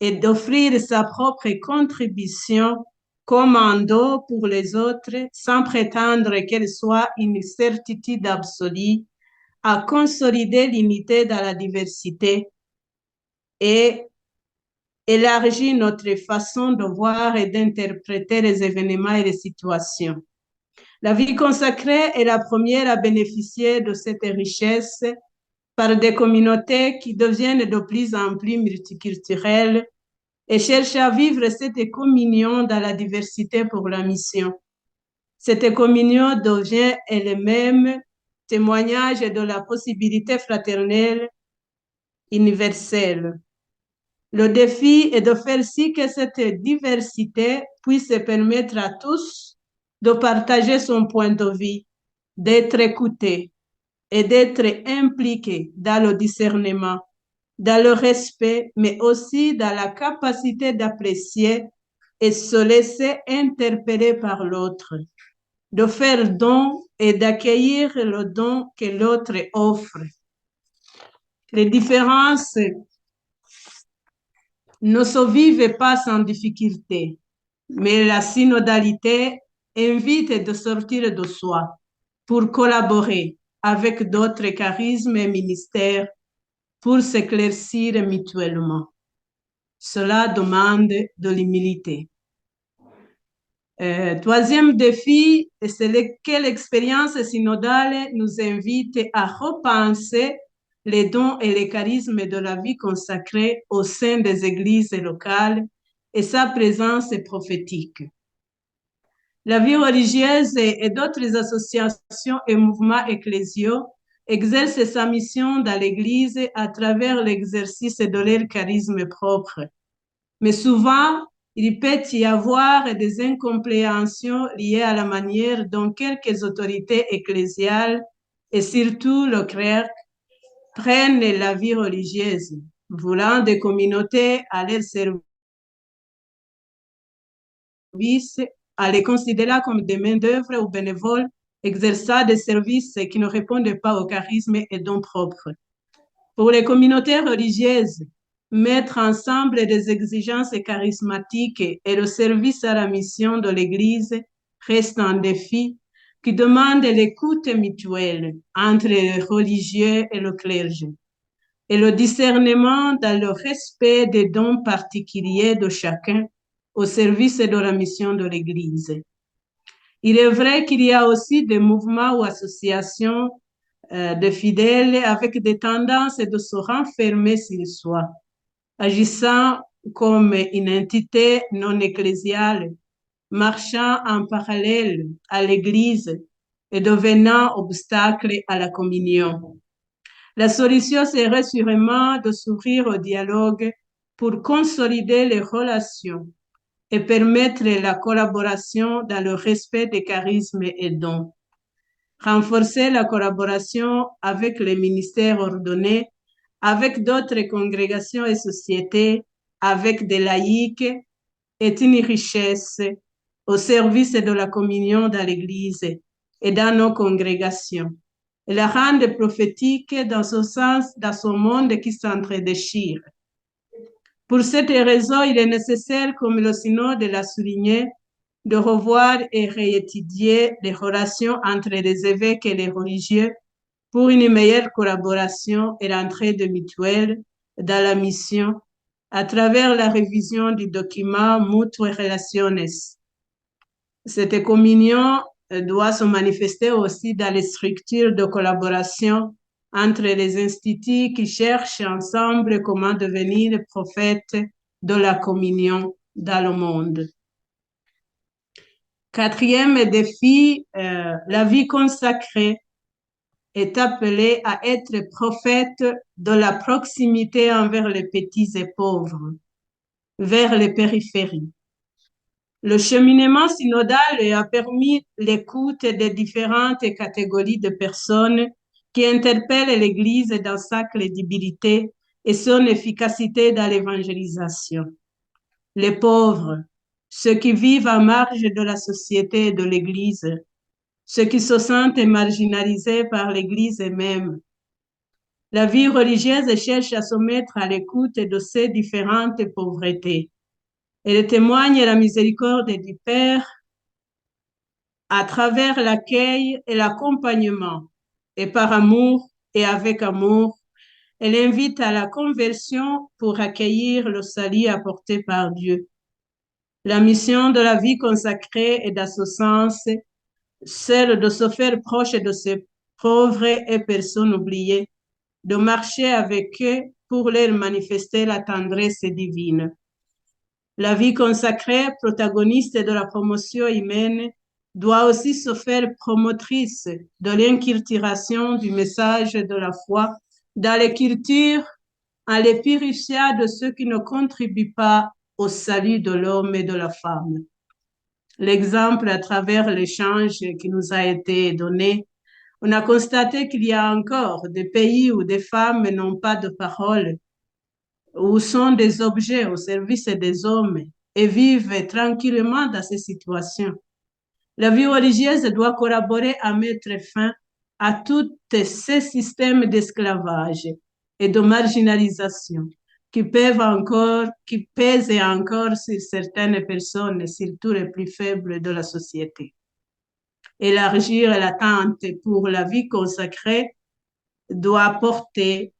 et d'offrir sa propre contribution comme un don pour les autres, sans prétendre qu'elle soit une certitude absolue, à consolider l'unité dans la diversité et élargit notre façon de voir et d'interpréter les événements et les situations. La vie consacrée est la première à bénéficier de cette richesse par des communautés qui deviennent de plus en plus multiculturelles et cherchent à vivre cette communion dans la diversité pour la mission. Cette communion devient elle-même témoignage de la possibilité fraternelle universelle. Le défi est de faire si que cette diversité puisse permettre à tous de partager son point de vue, d'être écouté et d'être impliqué dans le discernement, dans le respect, mais aussi dans la capacité d'apprécier et se laisser interpeller par l'autre, de faire don et d'accueillir le don que l'autre offre. Les différences ne se vivent pas sans difficulté, mais la synodalité invite de sortir de soi pour collaborer avec d'autres charismes et ministères pour s'éclaircir mutuellement. Cela demande de l'humilité. Troisième défi, c'est que l'expérience synodale nous invite à repenser les dons et les charismes de la vie consacrée au sein des églises locales et sa présence prophétique. La vie religieuse et d'autres associations et mouvements ecclésiaux exercent sa mission dans l'Église à travers l'exercice de leur charisme propre. Mais souvent, il peut y avoir des incompréhensions liées à la manière dont quelques autorités ecclésiales et surtout le clerc prennent la vie religieuse, voulant des communautés à leur service, à les considérer comme des main-d'œuvre ou bénévoles exerçant des services qui ne répondent pas au charisme et dons propres. Pour les communautés religieuses, mettre ensemble des exigences charismatiques et le service à la mission de l'Église reste un défi qui demande l'écoute mutuelle entre les religieux et le clergé et le discernement dans le respect des dons particuliers de chacun au service de la mission de l'Église. Il est vrai qu'il y a aussi des mouvements ou associations de fidèles avec des tendances de se renfermer sur soi, agissant comme une entité non ecclésiale, marchant en parallèle à l'Église et devenant obstacle à la communion. La solution serait sûrement de s'ouvrir au dialogue pour consolider les relations et permettre la collaboration dans le respect des charismes et dons. Renforcer la collaboration avec les ministères ordonnés, avec d'autres congrégations et sociétés, avec des laïcs, est une richesse au service de la communion dans l'Église et dans nos congrégations. Et la rendre prophétique dans ce sens, dans ce monde qui s'entre-déchire. Pour cette raison, il est nécessaire, comme le synode l'a souligné, de revoir et réétudier les relations entre les évêques et les religieux pour une meilleure collaboration et l'entraide mutuelle dans la mission à travers la révision du document Mutuae Relationes. Cette communion doit se manifester aussi dans les structures de collaboration entre les instituts qui cherchent ensemble comment devenir prophètes de la communion dans le monde. Quatrième défi, la vie consacrée est appelée à être prophète de la proximité envers les petits et pauvres, vers les périphéries. Le cheminement synodal a permis l'écoute des différentes catégories de personnes qui interpellent l'Église dans sa crédibilité et son efficacité dans l'évangélisation. Les pauvres, ceux qui vivent en marge de la société et de l'Église, ceux qui se sentent marginalisés par l'Église même. La vie religieuse cherche à se mettre à l'écoute de ces différentes pauvretés. Elle témoigne la miséricorde du Père à travers l'accueil et l'accompagnement, et par amour et avec amour, elle invite à la conversion pour accueillir le salut apporté par Dieu. La mission de la vie consacrée est dans ce sens celle de se faire proche de ces pauvres et personnes oubliées, de marcher avec eux pour leur manifester la tendresse divine. La vie consacrée, protagoniste de la promotion humaine, doit aussi se faire promotrice de l'inculturation du message de la foi dans l'écriture en les purifiant de ceux qui ne contribuent pas au salut de l'homme et de la femme. L'exemple à travers l'échange qui nous a été donné, on a constaté qu'il y a encore des pays où des femmes n'ont pas de parole, où sont des objets au service des hommes et vivent tranquillement dans ces situations. La vie religieuse doit collaborer à mettre fin à tous ces systèmes d'esclavage et de marginalisation qui pèsent encore sur certaines personnes, surtout les plus faibles de la société. Élargir l'attente pour la vie consacrée doit porter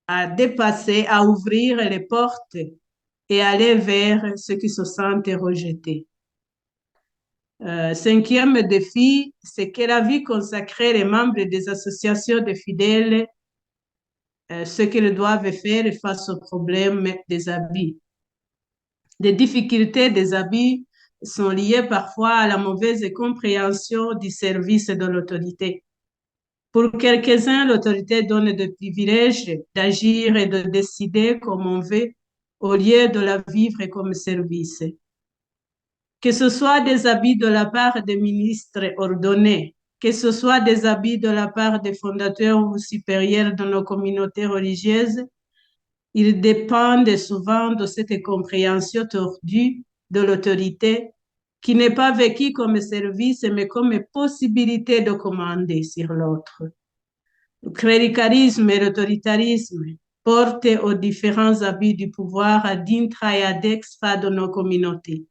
à dépasser, à ouvrir les portes et aller vers ceux qui se sentent rejetés. Cinquième défi, c'est que la vie consacrée, les membres des associations de fidèles, ce qu'ils doivent faire face au problème des abus. Les difficultés des abus sont liées parfois à la mauvaise compréhension du service de l'autorité. Pour quelques-uns, l'autorité donne des privilèges d'agir et de décider comme on veut au lieu de la vivre comme service. Que ce soit des habits de la part des ministres ordonnés, que ce soit des habits de la part des fondateurs ou supérieurs de nos communautés religieuses, ils dépendent souvent de cette compréhension tordue de l'autorité qui n'est pas vécue comme service, mais comme possibilité de commander sur l'autre. Le cléricalisme et l'autoritarisme portent aux différents abus du pouvoir d'intra et d'extra de nos communautés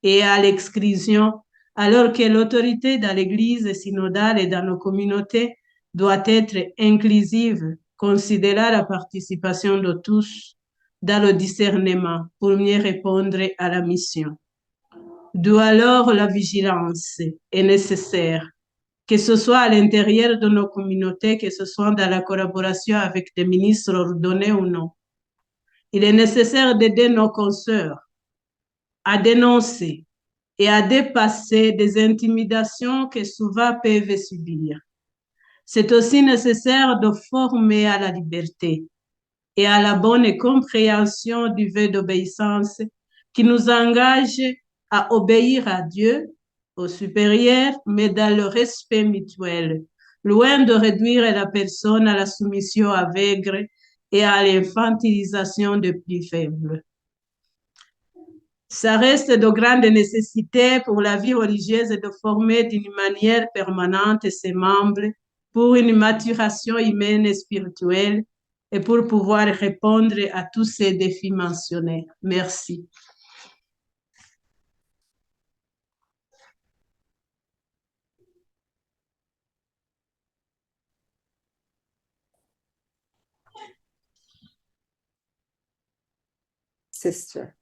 et à l'exclusion, alors que l'autorité dans l'Église synodale et dans nos communautés doit être inclusive, considérant la participation de tous dans le discernement pour mieux répondre à la mission. D'où alors la vigilance est nécessaire, que ce soit à l'intérieur de nos communautés, que ce soit dans la collaboration avec des ministres ordonnés ou non. Il est nécessaire d'aider nos consoeurs à dénoncer et à dépasser des intimidations que souvent peuvent subir. C'est aussi nécessaire de former à la liberté et à la bonne compréhension du vœu d'obéissance qui nous engage à obéir à Dieu, au supérieur, mais dans le respect mutuel, loin de réduire la personne à la soumission aveugle et à l'infantilisation des plus faibles. Ça reste de grande nécessité pour la vie religieuse de former d'une manière permanente ses membres pour une maturation humaine et spirituelle et pour pouvoir répondre à tous ces défis mentionnés. Merci. sister.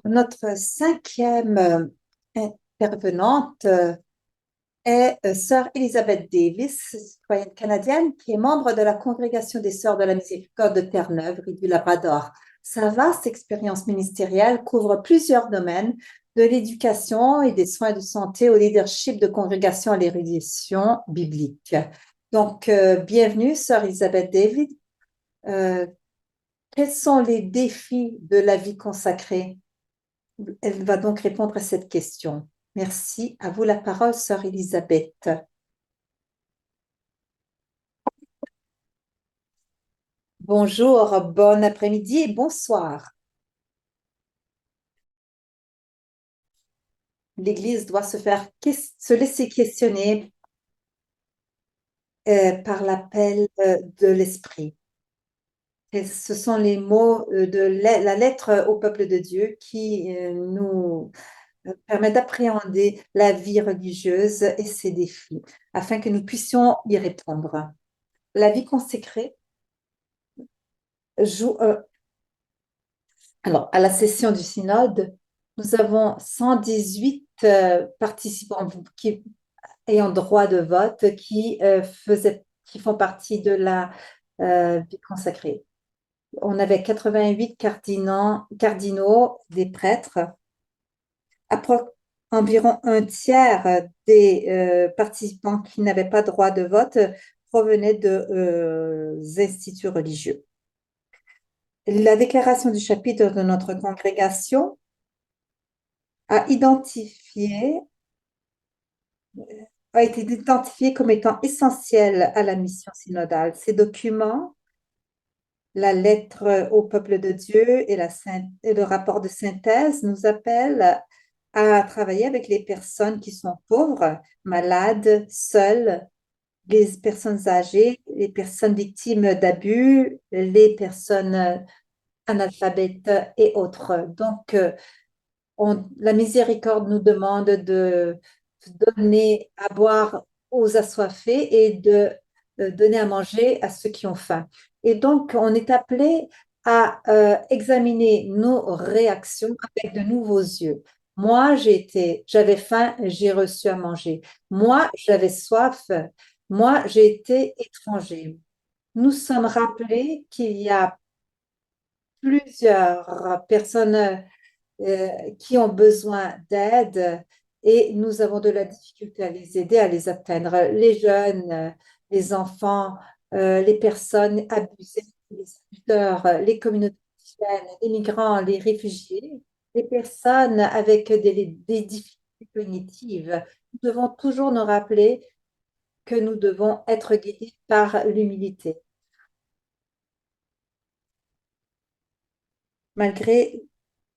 Notre cinquième intervenante est Sœur Elizabeth Davis, citoyenne canadienne, qui est membre de la Congrégation des Sœurs de la Miséricorde de Terre-Neuve et du Labrador. Sa vaste expérience ministérielle couvre plusieurs domaines, de l'éducation et des soins de santé au leadership de congrégation à l'érudition biblique. Donc, bienvenue, Sœur Elizabeth Davis. Quels sont les défis de la vie consacrée? Elle va donc répondre à cette question. Merci. À vous la parole, sœur Elisabeth. Bonjour, bon après-midi et bonsoir. L'Église doit se laisser questionner par l'appel de l'Esprit. Et ce sont les mots de la lettre au peuple de Dieu qui nous permet d'appréhender la vie religieuse et ses défis, afin que nous puissions y répondre. La vie consacrée joue. Alors, à la session du synode, nous avons 118 participants ayant droit de vote qui font partie de la vie consacrée. On avait 88 cardinaux, des prêtres. Environ un tiers des participants qui n'avaient pas droit de vote provenaient de instituts religieux. La déclaration du chapitre de notre congrégation a été identifié comme étant essentiel à la mission synodale. Ces documents, la lettre au peuple de Dieu et le rapport de synthèse nous appellent à travailler avec les personnes qui sont pauvres, malades, seules, les personnes âgées, les personnes victimes d'abus, les personnes analphabètes et autres. Donc, la miséricorde nous demande de donner à boire aux assoiffés et de donner à manger à ceux qui ont faim. Et donc, on est appelé à examiner nos réactions avec de nouveaux yeux. Moi, j'avais faim, j'ai reçu à manger. Moi, j'avais soif. Moi, j'ai été étranger. Nous sommes rappelés qu'il y a plusieurs personnes qui ont besoin d'aide et nous avons de la difficulté à les aider, à les atteindre. Les jeunes, les enfants, les personnes abusées, les abuseurs, les communautés chrétiennes, les migrants, les réfugiés, les personnes avec des difficultés cognitives. Nous devons toujours nous rappeler que nous devons être guidés par l'humilité. Malgré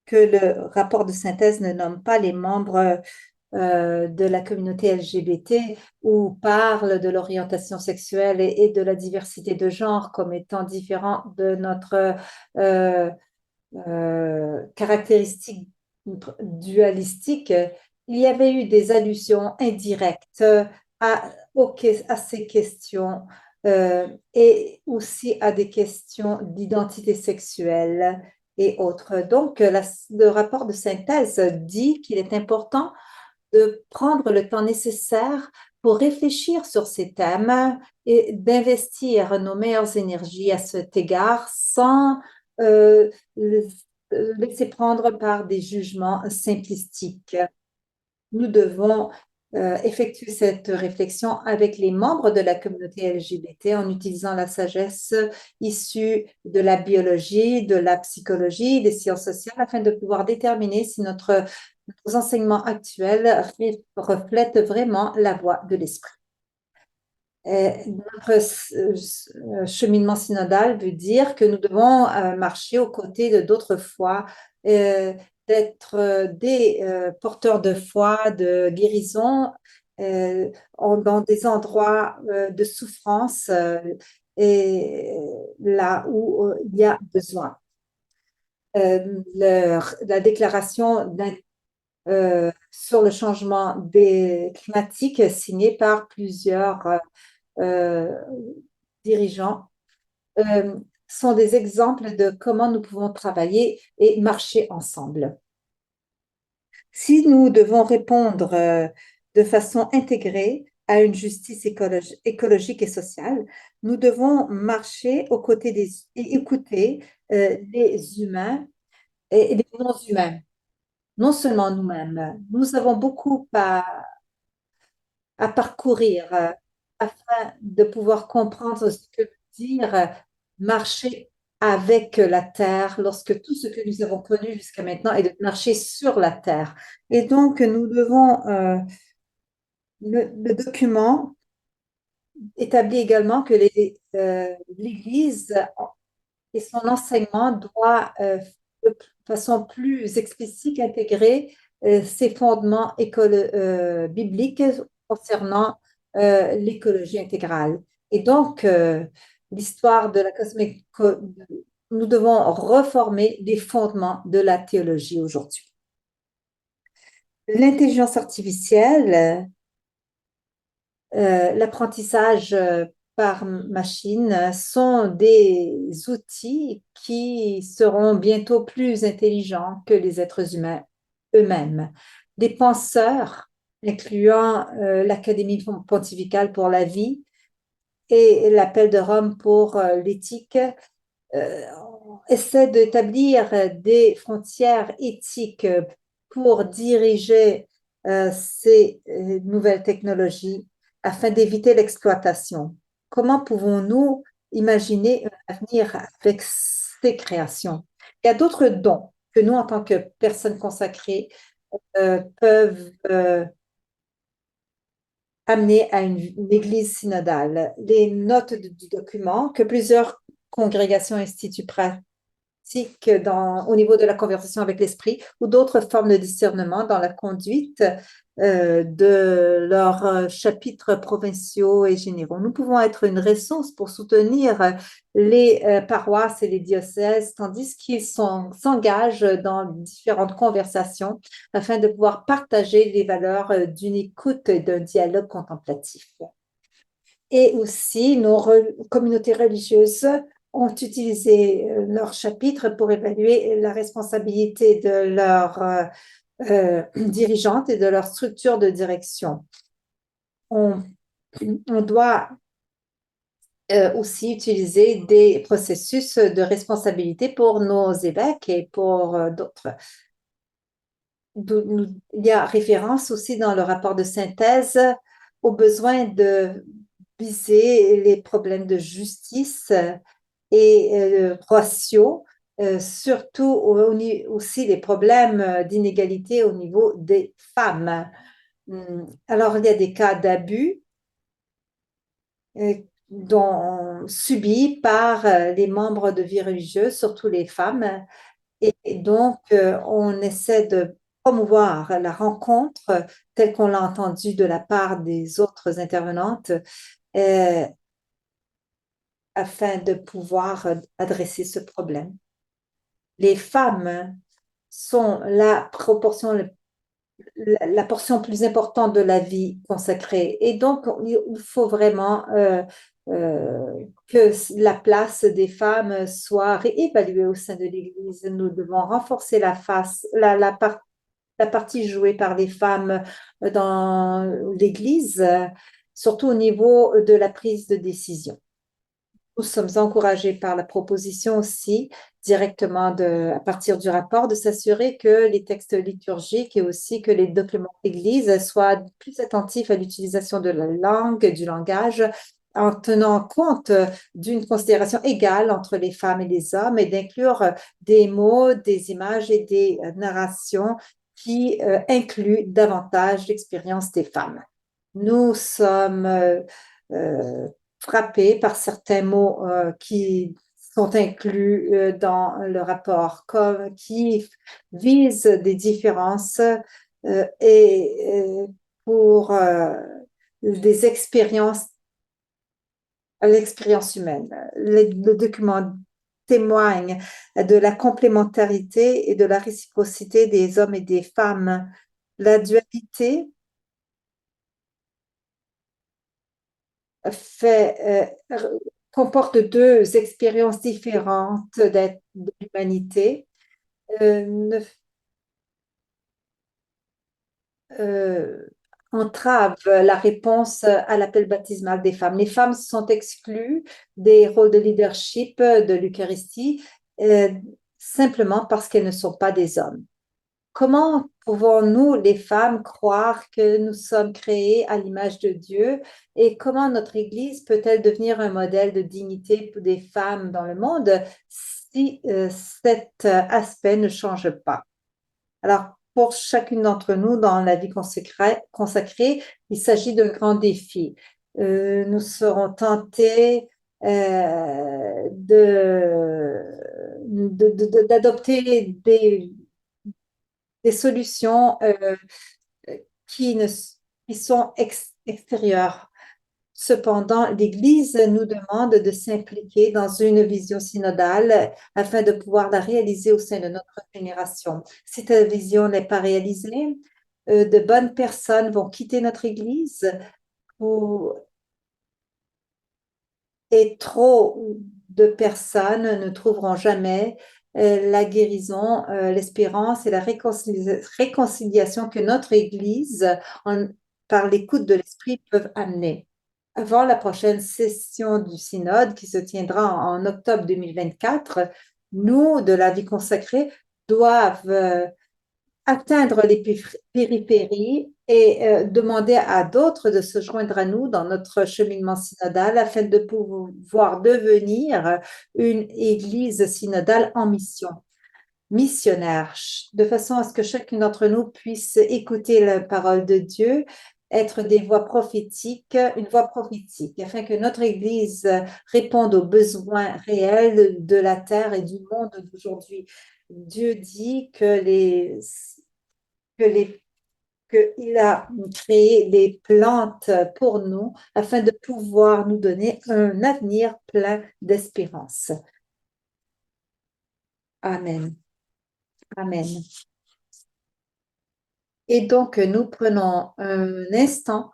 que le rapport de synthèse ne nomme pas les membres de la communauté LGBT ou parle de l'orientation sexuelle et de la diversité de genre comme étant différents de notre caractéristique dualistique, il y avait eu des allusions indirectes à ces questions et aussi à des questions d'identité sexuelle et autres. Donc, le rapport de synthèse dit qu'il est important de prendre le temps nécessaire pour réfléchir sur ces thèmes et d'investir nos meilleures énergies à cet égard sans euh, laisser prendre par des jugements simplistiques. Nous devons effectuer cette réflexion avec les membres de la communauté LGBT en utilisant la sagesse issue de la biologie, de la psychologie, des sciences sociales afin de pouvoir déterminer si nos enseignements actuels reflètent vraiment la voie de l'esprit. Notre cheminement synodal veut dire que nous devons marcher aux côtés de d'autres foi, euh, d'être des porteurs de foi, de guérison dans des endroits de souffrance et là où il y a besoin. La déclaration sur le changement climatique signée par plusieurs euh, dirigeants euh, sont des exemples de comment nous pouvons travailler et marcher ensemble. Si nous devons répondre de façon intégrée à une justice écologique et sociale, nous devons marcher aux côtés et écouter les humains et les non-humains, non seulement nous-mêmes. Nous avons beaucoup à parcourir afin de pouvoir comprendre ce que veut dire marcher avec la terre lorsque tout ce que nous avons connu jusqu'à maintenant est de marcher sur la terre. Et donc, nous devons, le document établit également que l'Église et son enseignement doit de façon plus explicite intégrer ces fondements bibliques concernant l'écologie intégrale. Et donc, l'histoire de la cosmique, nous devons reformer les fondements de la théologie aujourd'hui. L'intelligence artificielle, l'apprentissage par machine sont des outils qui seront bientôt plus intelligents que les êtres humains eux-mêmes. Des penseurs, incluant l'Académie pontificale pour la vie et l'Appel de Rome pour l'éthique, euh, essaient d'établir des frontières éthiques pour diriger ces nouvelles technologies afin d'éviter l'exploitation. Comment pouvons-nous imaginer un avenir avec ces créations? Il y a d'autres dons que nous, en tant que personnes consacrées, peuvent amener à une église synodale. Les notes du document que plusieurs congrégations instituent au niveau de la conversation avec l'esprit ou d'autres formes de discernement dans la conduite de leurs chapitres provinciaux et généraux. Nous pouvons être une ressource pour soutenir les paroisses et les diocèses, tandis qu'ils s'engagent dans différentes conversations afin de pouvoir partager les valeurs d'une écoute et d'un dialogue contemplatif. Et aussi, nos communautés religieuses ont utilisé leurs chapitres pour évaluer la responsabilité de leurs dirigeantes et de leur structure de direction. On doit aussi utiliser des processus de responsabilité pour nos évêques et pour d'autres. Il y a référence aussi dans le rapport de synthèse au besoin de viser les problèmes de justice et raciaux, surtout aussi les problèmes d'inégalité au niveau des femmes. Alors, il y a des cas d'abus subis par les membres de vie religieuse, surtout les femmes. Et donc, on essaie de promouvoir la rencontre telle qu'on l'a entendue de la part des autres intervenantes euh, afin de pouvoir adresser ce problème. Les femmes sont la portion plus importante de la vie consacrée. Et donc, il faut vraiment que la place des femmes soit réévaluée au sein de l'Église. Nous devons renforcer la partie jouée par les femmes dans l'Église, surtout au niveau de la prise de décision. Nous sommes encouragés par la proposition aussi, directement à partir du rapport, de s'assurer que les textes liturgiques et aussi que les documents d'Église soient plus attentifs à l'utilisation de la langue, du langage, en tenant compte d'une considération égale entre les femmes et les hommes et d'inclure des mots, des images et des narrations qui incluent davantage l'expérience des femmes. Nous sommes euh, frappés par certains mots qui sont inclus dans le rapport, comme qui visent des différences et pour des expériences, l'expérience humaine. Le document témoigne de la complémentarité et de la réciprocité des hommes et des femmes. La dualité comporte deux expériences différentes de l'humanité, ne- euh, entrave la réponse à l'appel baptismal des femmes. Les femmes sont exclues des rôles de leadership de l'Eucharistie euh, simplement parce qu'elles ne sont pas des hommes. Comment pouvons-nous, les femmes, croire que nous sommes créées à l'image de Dieu et comment notre Église peut-elle devenir un modèle de dignité pour des femmes dans le monde si cet aspect ne change pas? Alors, pour chacune d'entre nous dans la vie consacrée, il s'agit d'un grand défi. Nous serons tentés d'adopter des solutions qui, ne, qui sont extérieures. Cependant, l'Église nous demande de s'impliquer dans une vision synodale afin de pouvoir la réaliser au sein de notre génération. Si cette vision n'est pas réalisée, de bonnes personnes vont quitter notre Église pour- et trop de personnes ne trouveront jamais la guérison, l'espérance et la réconciliation que notre Église, par l'écoute de l'Esprit, peuvent amener. Avant la prochaine session du synode qui se tiendra en octobre 2024, nous, de la vie consacrée, doivent atteindre les périphéries et demander à d'autres de se joindre à nous dans notre cheminement synodal afin de pouvoir devenir une église synodale en mission missionnaire, de façon à ce que chacun d'entre nous puisse écouter la parole de Dieu, être des voix prophétiques, une voix prophétique, afin que notre Église réponde aux besoins réels de la terre et du monde d'aujourd'hui. Dieu dit que les, qu'il a créé les plantes pour nous afin de pouvoir nous donner un avenir plein d'espérance. Amen. Amen. Et donc, nous prenons un instant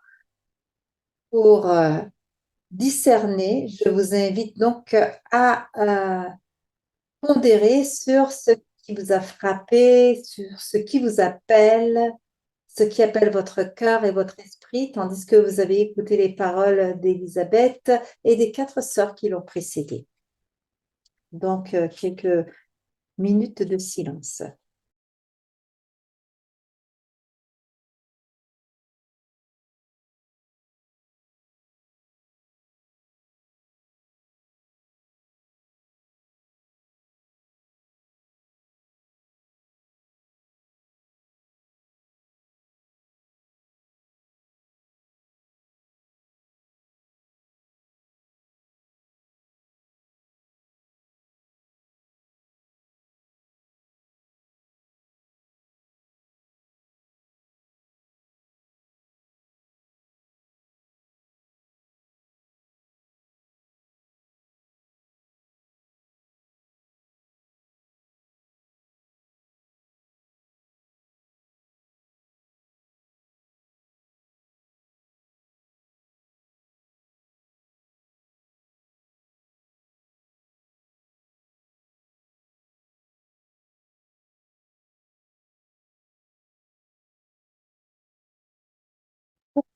pour discerner. Je vous invite donc à pondérer sur ce qui vous a frappé, sur ce qui vous appelle, ce qui appelle votre cœur et votre esprit, tandis que vous avez écouté les paroles d'Élisabeth et des quatre sœurs qui l'ont précédée. Donc, quelques minutes de silence.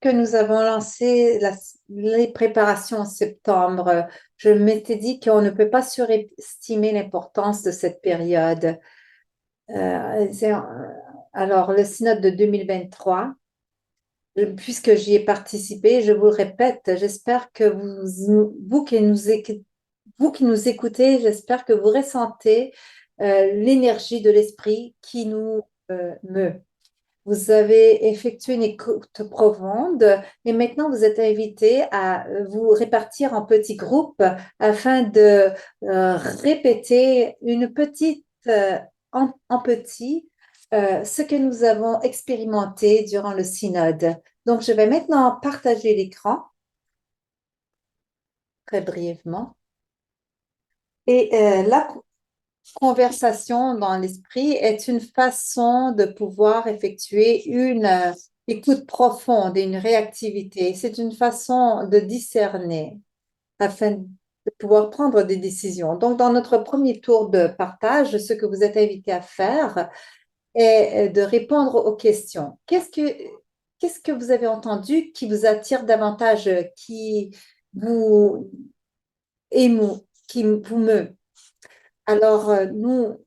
Que nous avons lancé les préparations en septembre, je m'étais dit qu'on ne peut pas surestimer l'importance de cette période. Euh, c'est- alors, le synode de 2023, puisque j'y ai participé, je vous le répète, j'espère que vous qui nous écoutez, j'espère que vous ressentez l'énergie de l'esprit qui nous meut. Vous avez effectué une écoute profonde et maintenant vous êtes invité à vous répartir en petits groupes afin de répéter une petite en petit ce que nous avons expérimenté durant le synode. Donc, je vais maintenant partager l'écran très brièvement. Et la conversation dans l'esprit est une façon de pouvoir effectuer une écoute profonde et une réactivité. C'est une façon de discerner afin de pouvoir prendre des décisions. Donc, dans notre premier tour de partage, ce que vous êtes invité à faire est de répondre aux questions. Qu'est-ce que vous avez entendu qui vous attire davantage, qui vous émeut, qui vous meut? Alors, nous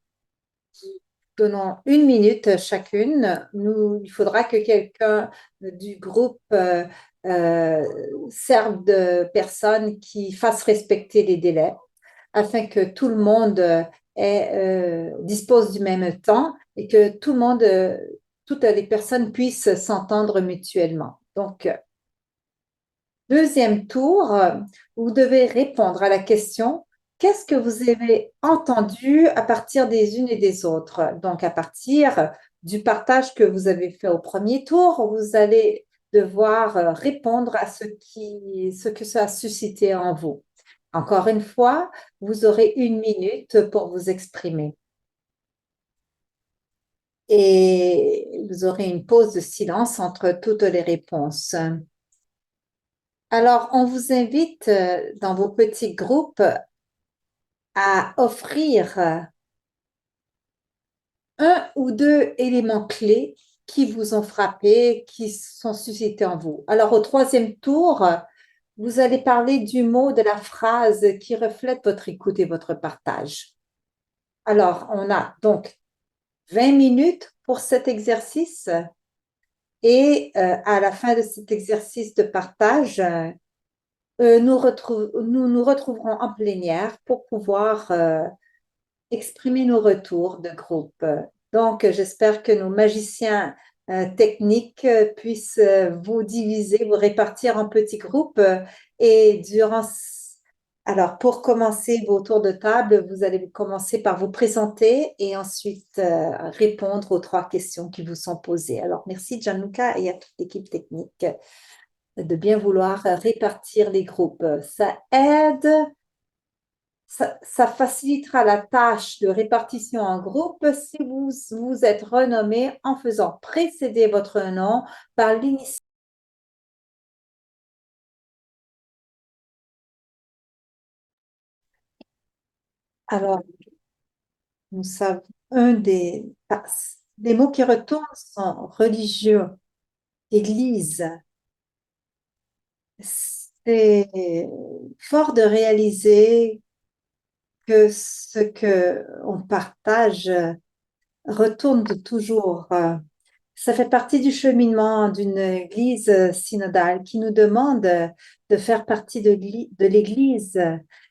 donnons une minute chacune. Il faudra que quelqu'un du groupe euh, serve de personne qui fasse respecter les délais afin que tout le monde dispose du même temps et que tout le monde, toutes les personnes puissent s'entendre mutuellement. Donc, deuxième tour, vous devez répondre à la question, qu'est-ce que vous avez entendu à partir des unes et des autres? Donc, à partir du partage que vous avez fait au premier tour, vous allez devoir répondre à ce que ça a suscité en vous. Encore une fois, vous aurez une minute pour vous exprimer. Et vous aurez une pause de silence entre toutes les réponses. Alors, on vous invite dans vos petits groupes à offrir un ou deux éléments clés qui vous ont frappé, qui sont suscités en vous. Alors, au troisième tour, vous allez parler du mot, de la phrase qui reflète votre écoute et votre partage. Alors, on a donc 20 minutes pour cet exercice et à la fin de cet exercice de partage, nous nous retrouverons en plénière pour pouvoir exprimer nos retours de groupe. Donc, j'espère que nos magiciens techniques puissent vous diviser, vous répartir en petits groupes et alors, pour commencer vos tours de table, vous allez commencer par vous présenter et ensuite répondre aux trois questions qui vous sont posées. Alors, merci Gianluca et à toute l'équipe technique de bien vouloir répartir les groupes. Ça facilitera la tâche de répartition en groupe si vous êtes renommé en faisant précéder votre nom par l'initiale. Alors, nous savons, des mots qui retournent sont religieux, église. C'est fort de réaliser que ce que on partage retourne de toujours. Ça fait partie du cheminement d'une église synodale qui nous demande de faire partie de l'église.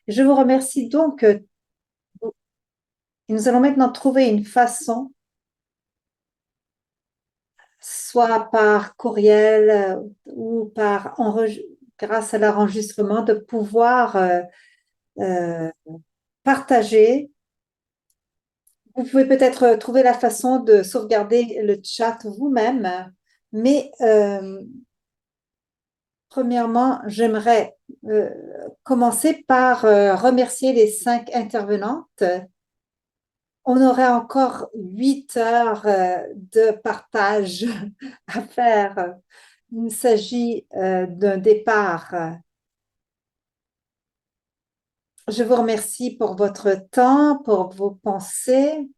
Je vous remercie donc. Nous allons maintenant trouver une façon, soit par courriel ou grâce à l'enregistrement, de pouvoir euh, partager. Vous pouvez peut-être trouver la façon de sauvegarder le chat vous-même, mais premièrement, j'aimerais euh, commencer par remercier les 5 intervenantes. On aurait encore 8 heures de partage à faire. Il s'agit d'un départ. Je vous remercie pour votre temps, pour vos pensées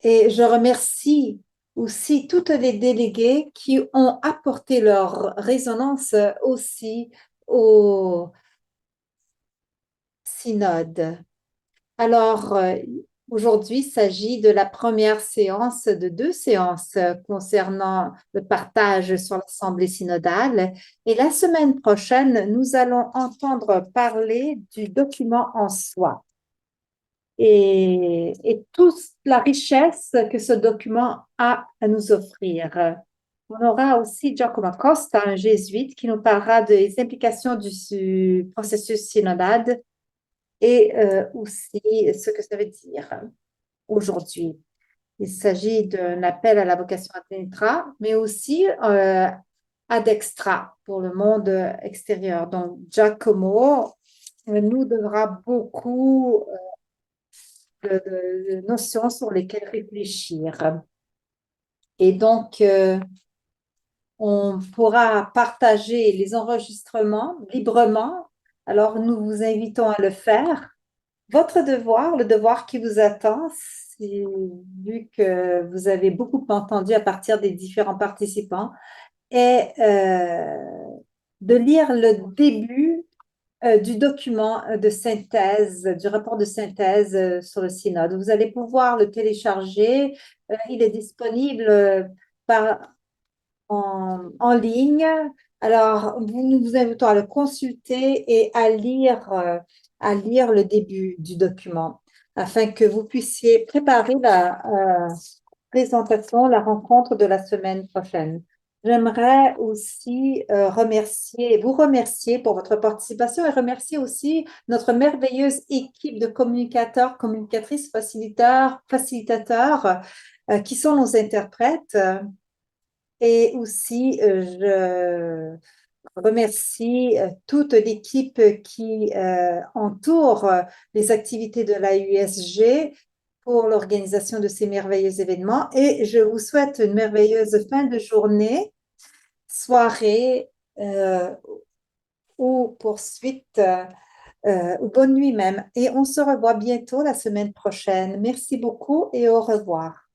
et je remercie aussi toutes les délégués qui ont apporté leur résonance aussi au synode. Alors, aujourd'hui, il s'agit de la première séance de deux séances concernant le partage sur l'Assemblée synodale. Et la semaine prochaine, nous allons entendre parler du document en soi et toute la richesse que ce document a à nous offrir. On aura aussi Giacomo Costa, un jésuite, qui nous parlera des implications du processus synodal et aussi ce que ça veut dire aujourd'hui. Il s'agit d'un appel à la vocation ad intra, mais aussi ad extra pour le monde extérieur. Donc, Giacomo nous donnera beaucoup de notions sur lesquelles réfléchir. Et donc, on pourra partager les enregistrements librement. Alors, nous vous invitons à le faire. Votre devoir, le devoir qui vous attend, vu que vous avez beaucoup entendu à partir des différents participants, est de lire le début du document de synthèse, du rapport de synthèse sur le synode. Vous allez pouvoir le télécharger. Il est disponible en ligne. Alors, nous vous invitons à le consulter et à lire le début du document afin que vous puissiez préparer la présentation, la rencontre de la semaine prochaine. J'aimerais aussi vous remercier pour votre participation et remercier aussi notre merveilleuse équipe de communicateurs, communicatrices, facilitateurs qui sont nos interprètes. Et aussi, je remercie toute l'équipe qui entoure les activités de la USG pour l'organisation de ces merveilleux événements. Et je vous souhaite une merveilleuse fin de journée, soirée ou poursuite, ou bonne nuit même. Et on se revoit bientôt la semaine prochaine. Merci beaucoup et au revoir.